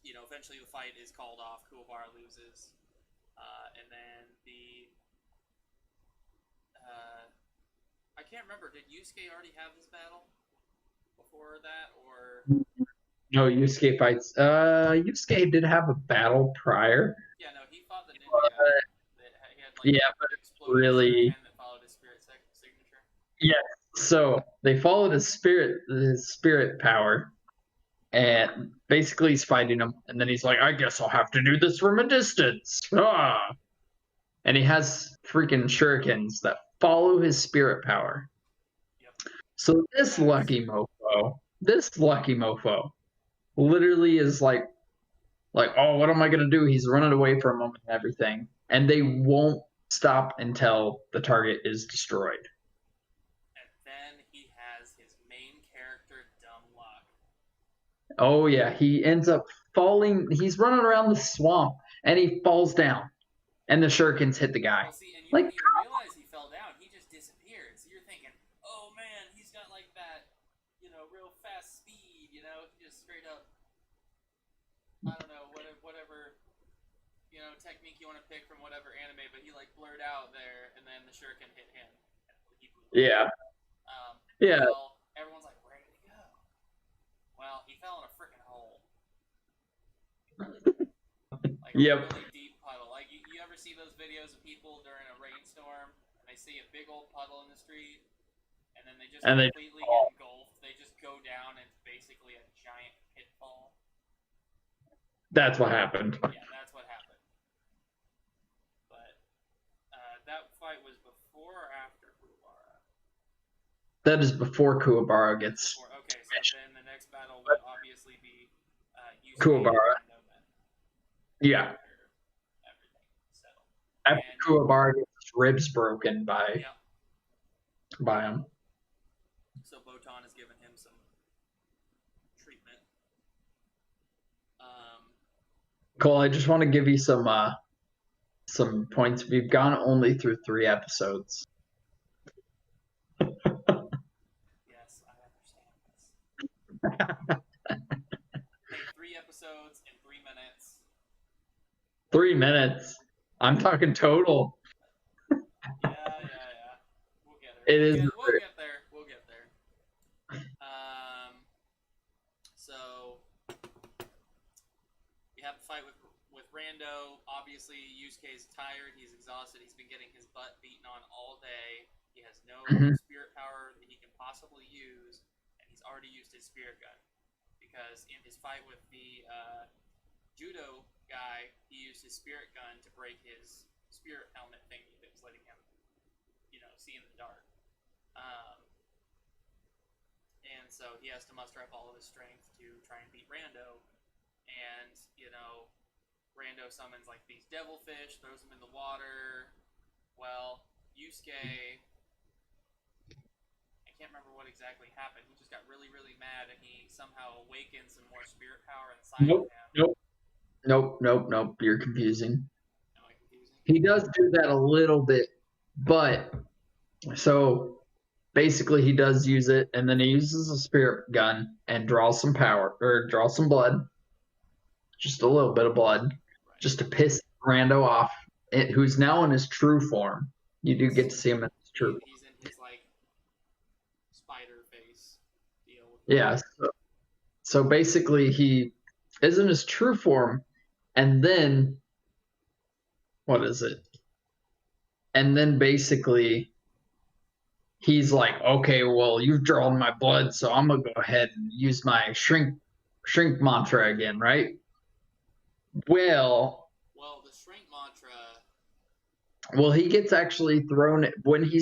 eventually the fight is called off. Kuwabara loses, and then I can't remember. Did Yusuke already have his battle before that, or no, Yusuke fights. Yusuke did have a battle prior. yeah, no, he fought the ninja guy. He had like Yeah, the but exploding really, shuriken that followed his spirit signature. yeah. So they followed his spirit power, and basically he's fighting him, and then he's like, "I guess I'll have to do this from a distance." Ah! And he has freaking shurikens that follow his spirit power. Yep. So this lucky mofo, literally is like, oh, what am I gonna do? He's running away from them and everything, and they won't stop until the target is destroyed. And then he has his main character dumb luck. Oh yeah, he ends up falling. He's running around the swamp, and he falls down, and the shurikens hit the guy. Well, see, and you Like, don't even realize he fell down. He just disappeared. So you're thinking, oh man, he's got like that, real fast speed. He just straight up, I don't know, whatever technique you want to pick from whatever anime, but he like blurred out there, and then the shuriken hit him, and he blew up. yeah, yeah, Well, everyone's like, where did he go? Well, he fell in a freaking hole, like a yep. really deep puddle. Like you ever see those videos of people during a rainstorm and they see a big old puddle in the street, and then they just And they completely get engulfed. They just go down into basically a giant pitfall. that's what happened. Yeah, that's what happened. But that fight was before or after Kuwabara? That is before Kuwabara gets Before. Okay, so then the next battle would obviously be Yusuke Kuwabara. and Rando then. Yeah, Everything settled. after And Kuwabara gets his ribs broken by yeah, him. so Botan has given him some treatment. Cole, I just want to give you some points. We've gone only through 3 episodes. Yes, I understand this. Hey, 3 episodes in 3 minutes. 3 minutes. I'm talking total. Yeah. We'll get there. It is. We'll get there. We'll get there. So you have a fight with Rando. Obviously, Yusuke's tired. He's exhausted. He's been getting his butt beaten on all day. He has no spirit power that he can possibly use, and he's already used his spirit gun because in his fight with the judo guy, he used his spirit gun to break his spirit helmet thingy that was letting him, see in the dark. And so he has to muster up all of his strength to try and beat Rando. And, Rando summons like these devilfish, throws them in the water. Well, Yusuke, I can't remember what exactly happened. He just got really, really mad, and he somehow awakened some more spirit power inside of him. Nope. You're confusing. Am I confusing? He does do that a little bit, but so basically he does use it, and then he uses a spirit gun and draws some power or draws some blood, just a little bit of blood, just to piss Rando off, who's now in his true form. You do get to see him in his true. He's in his like spider face deal. Yeah. So basically, he is in his true form, and then what is it? And then basically, he's like, okay, well, you've drawn my blood, so I'm gonna go ahead and use my shrink mantra again, right? Well, the shrink mantra. Well, he gets actually thrown when he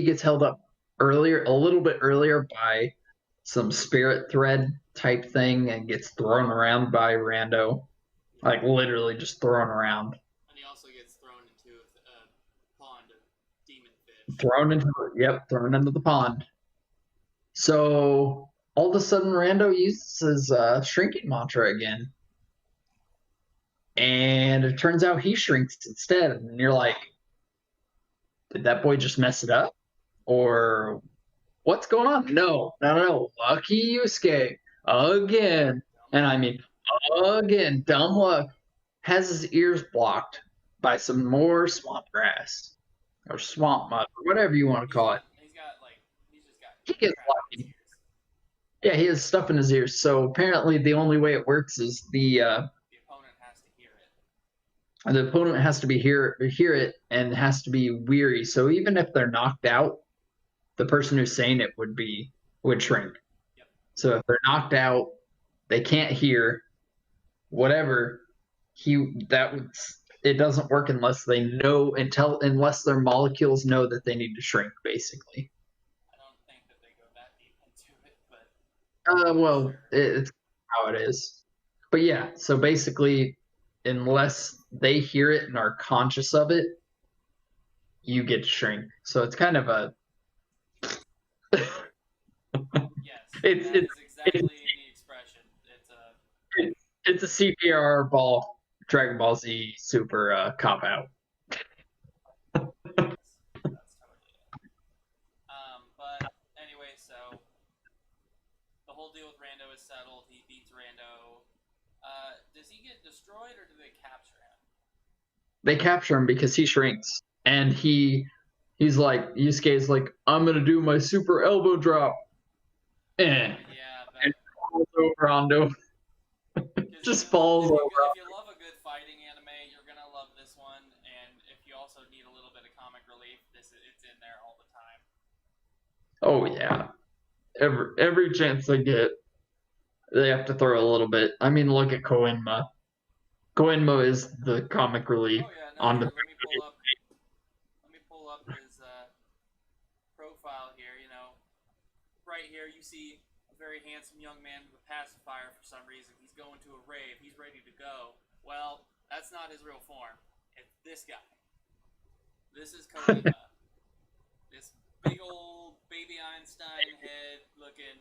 gets held up earlier, a little bit earlier by some spirit thread type thing, and gets thrown around by Rando, like literally just thrown around. And he also gets thrown into a pond of demon thrown into the pond. So all of a sudden, Rando uses his shrinking mantra again, and it turns out he shrinks instead. And you're like, did that boy just mess it up, or what's going on? No. Lucky Yusuke again, and I mean again, dumb luck has his ears blocked by some more swamp grass or swamp mud or whatever you want to call it. He's just got He gets crap in his lucky. ears. Yeah, he has stuff in his ears. So apparently, the only way it works is The opponent has to hear it. the opponent has to hear it and has to be weary. So even if they're knocked out, the person who's saying it would shrink. Yep. So if they're knocked out, they can't hear whatever it doesn't work unless they know unless their molecules know that they need to shrink, basically. I don't think that they go that deep into it, but Well, sure. it's how it is. But yeah, so basically, unless they hear it and are conscious of it, you get to shrink. So it's kind of a Yes, it's that is exactly it's the expression. it's a CPR ball Dragon Ball Z Super cop out. Yes, that's totally it. But anyway, so the whole deal with Rando is settled. He beats Rando. Does he get destroyed or do they capture him? They capture him because he shrinks, and he's like Yusuke's like, I'm gonna do my super elbow drop. Yeah, And that falls over Rando. Just falls over. if you love a good fighting anime, you're gonna love this one. And if you also need a little bit of comic relief, it's in there all the time. Oh yeah. Every chance they get, they have to throw a little bit. I mean, look at Koenma. Koenma is the comic relief Oh yeah, no, on here, the. let me pull up his profile here. Right here you see a very handsome young man with a pacifier for some reason. He's going to a rave. He's ready to go. Well, that's not his real form. It's this guy. This is Koenma. This big old baby Einstein head looking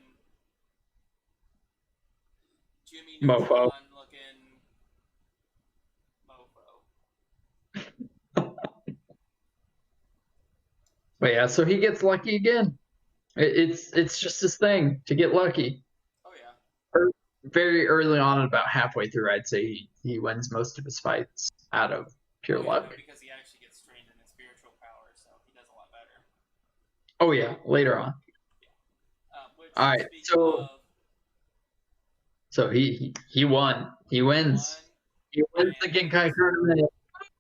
Jimmy Mofo. Neutron looking mofo. But yeah, so he gets lucky again. It's just his thing to get lucky. Oh yeah. Very early on, about halfway through, I'd say he wins most of his fights out of pure Oh yeah, luck. no, because he actually gets trained in his spiritual power, so he does a lot better. Oh yeah, later on. Which All right, speaking of, so he won. He wins. He wins the Genkai tournament.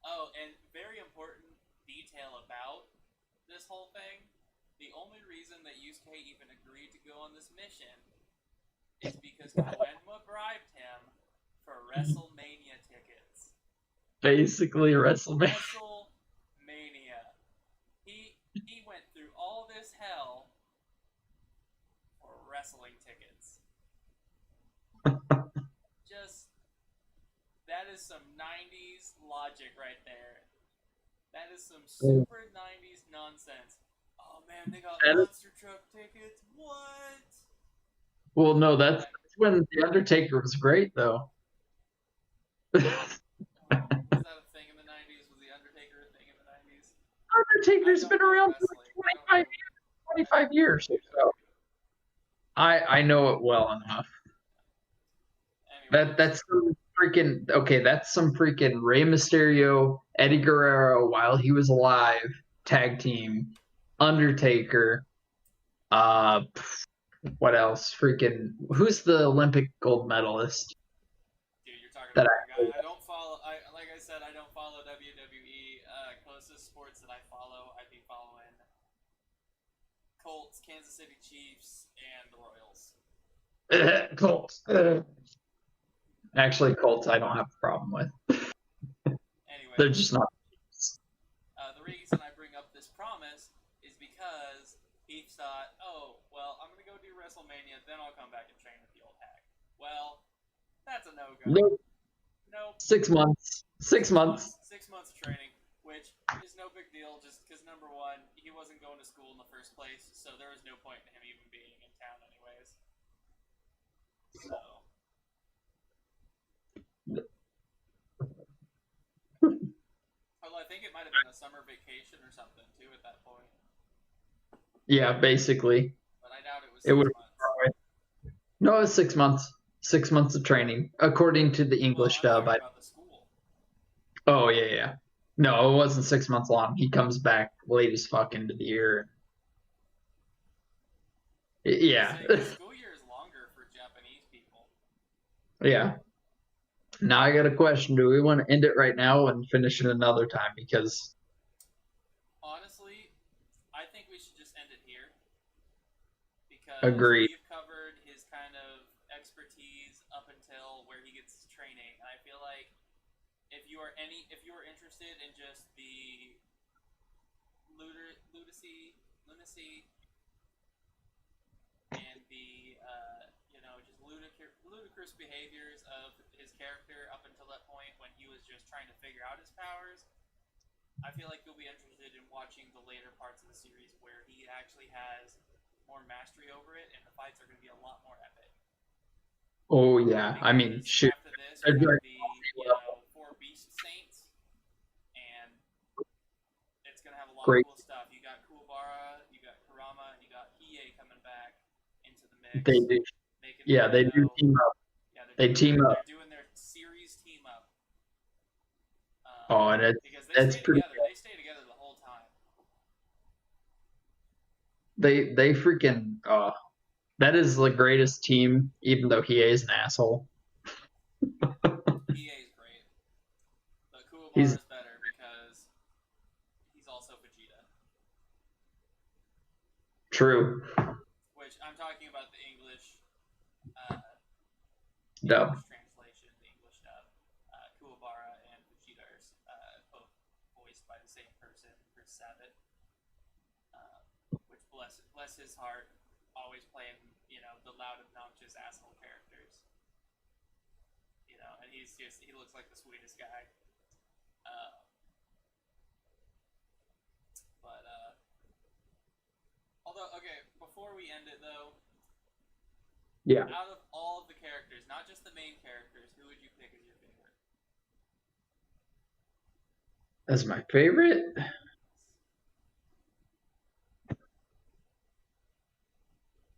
Oh, and very important detail about this whole thing: the only reason that Yusuke even agreed to go on this mission is because Koenma bribed him for WrestleMania tickets. Basically, WrestleMania. WrestleMania. He went through all this hell for wrestling tickets. Just that is some 90s logic right there. That is some super 90s nonsense. Oh man, they got monster truck tickets. What? Well, no, that's when The Undertaker was great, though. Was that a thing in the 90s? Was The Undertaker a thing in the 90s? Undertaker's been around for 25 years. So I know it well enough. Anyway, That's some freaking okay. That's some freaking Rey Mysterio, Eddie Guerrero while he was alive, tag team, Undertaker. What else? Freaking who's the Olympic gold medalist? dude, you're talking That about a guy. I don't follow. Like I said, I don't follow WWE. Closest sports that I follow, I'd be following Colts, Kansas City Chiefs, and the Royals. Colts. Actually, Colts I don't have a problem with. Anyway, They're just not. the reason I bring up this promise is because he thought, oh, well, I'm going to go do WrestleMania, then I'll come back and train with the old hack. Well, that's a no-go. Nope. Nope. 6 months. 6 months. 6 months of training, which It's no big deal, just because number one, he wasn't going to school in the first place, so there was no point in him even being in town, anyways. So, although I think it might have been a summer vacation or something too at that point, Yeah, basically. but I doubt it was It would 6 months. no, it was 6 months. 6 months of training, according to the Well, English I'm dub. talking about the school. Oh yeah, yeah. No, it wasn't 6 months long. He comes back late as fuck into the year. He's Yeah, saying the school year is longer for Japanese people. yeah. Now I got a question. Do we want to end it right now and finish it another time? Because Honestly, I think we should just end it here because agreed. we've covered his kind of expertise up until where he gets his training. And I feel like if you are interested in just the lunacy and the just ludicrous behaviors of his character up until that point when he was just trying to figure out his powers, I feel like you'll be interested in watching the later parts of the series where he actually has more mastery over it, and the fights are going to be a lot more epic. Oh yeah. I mean, Because shit. after this, you have the four Beast Saints, and it's going to have a lot of Great. cool stuff. You got Kuwabara, you got Kurama, and you got Hiei coming back into the They mix, do. making Yeah, they do team up. yeah, They team up. they're doing their series team up. Oh, and Because it's pretty. they stay together the whole time. They freaking. That is the greatest team. Even though he is an asshole. EA is great, but Kuwabara He's is better because he's also Vegeta. true. Which I'm talking about the uh, Dub. English translation, the English dub. Kuwabara and Vegeta are both voiced by the same person, Chris Sabat. Which bless his heart, always playing the loud, obnoxious asshole characters. And he looks like the sweetest guy. Uh, but although okay, before we end it though, Yeah. out of all of the characters, not just the main characters, who would you pick as your favorite? As my favorite.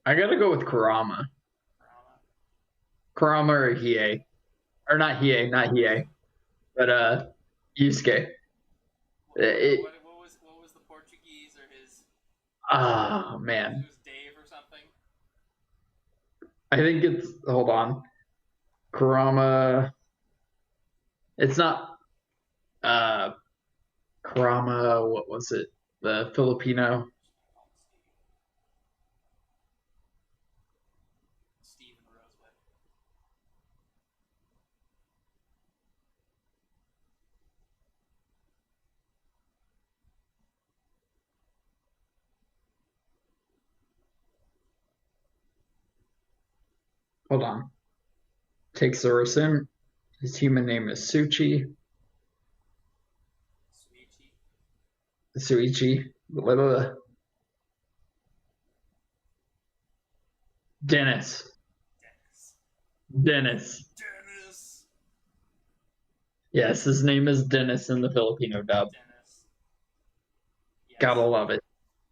I gotta go with Kurama. Kurama. Kurama or Hiei. Or not Hiei, but Yusuke. It, What was the Portuguese or his? oh It man. was Dave or something. I think it's hold on. Kurama. It's not Kurama, what was it? The Filipino. Stephen Rosewood. Hold on. Takes the in. His human name is Suichi. Suichi. Dennis. Dennis. Dennis. Dennis. Yes, his name is Dennis in the Filipino dub. Dennis. Yes. Gotta love it.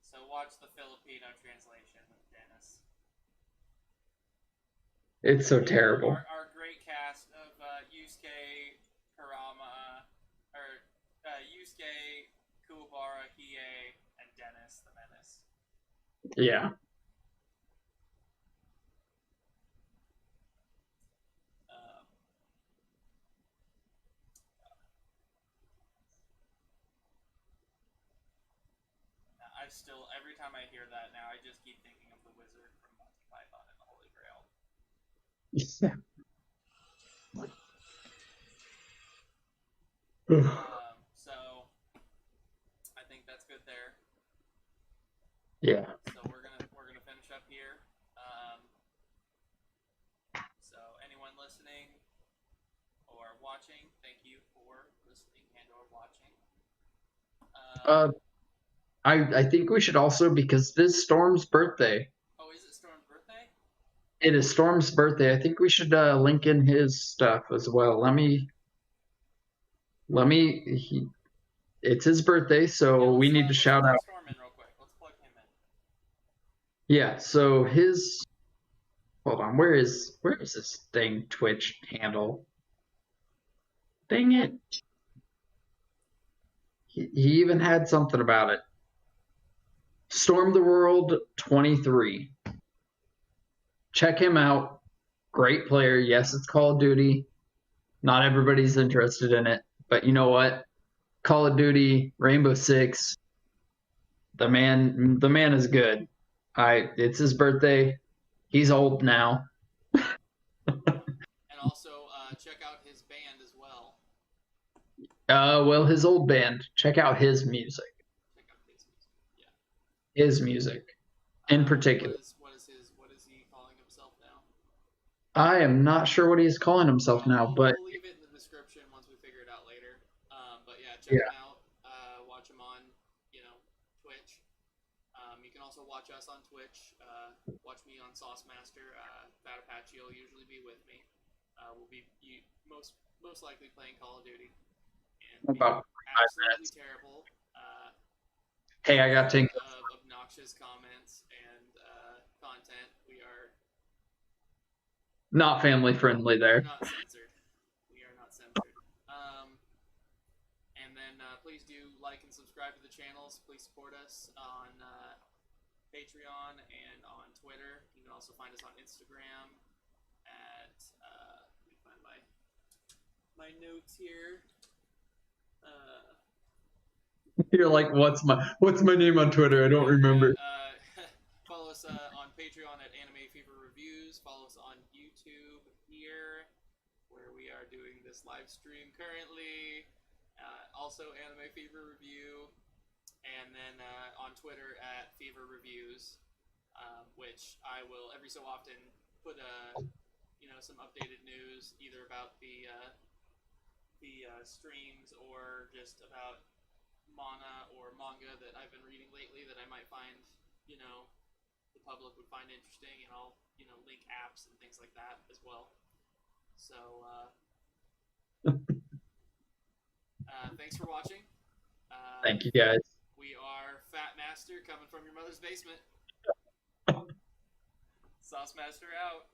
So watch the Filipino translation of Dennis. It's so terrible. Our great cast of Yusuke, Kurama, or Yusuke, Kuwabara, Hiei, and Dennis the Menace. Yeah. I still, every time I hear that now, I just keep thinking of the wizard from Monty Python and the Holy Grail. So I think that's good there. Yeah. So we're gonna finish up here. So anyone listening or watching, thank you for listening and or watching. Uh, I think we should also, because this is Storm's birthday. Oh, is it Storm's birthday? It is Storm's birthday. I think we should link in his stuff as well. He, it's his birthday, Yeah, so we need to let's shout plug out. Storm in real quick. Let's plug him in. Yeah, so his, hold on, where is this dang Twitch handle? Dang it. He even had something about it. Storm the World 23. Check him out. Great player. Yes, it's Call of Duty. Not everybody's interested in it, but you know what? Call of Duty, Rainbow Six. The man is good. It's his birthday. He's old now. And also check out his band as well. Well, his old band. Check out his music. Check out his music. Yeah. His music in particular. What is he calling himself now? I am not sure what he's calling himself now, but We'll leave it in the description once we figure it out later. But yeah, check yeah. him out. Watch him on, Twitch. You can also watch us on Twitch. Watch me on Saucemaster. Fat Apache will usually be with me. We'll be most likely playing Call of Duty and being About 5 absolutely minutes. terrible. Hey, I got 10. Of obnoxious comments and content. Not family friendly We are there. not censored. We are not censored. And then please do like and subscribe to the channels. Please support us on Patreon and on Twitter. You can also find us on Instagram at let me find my notes here. You're like, what's my name on Twitter? I don't remember. Follow us on Patreon at Anime Fever Reviews. Follow us on YouTube here, where we are doing this live stream currently. Also, Anime Fever Review, and then on Twitter at Fever Reviews, which I will every so often put some updated news either about the streams or just about mana or manga that I've been reading lately that I might find the public would find interesting, and I'll link apps and things like that as well. So thanks for watching. Thank you guys. We are Fat Master coming from your mother's basement. Sauce Master out.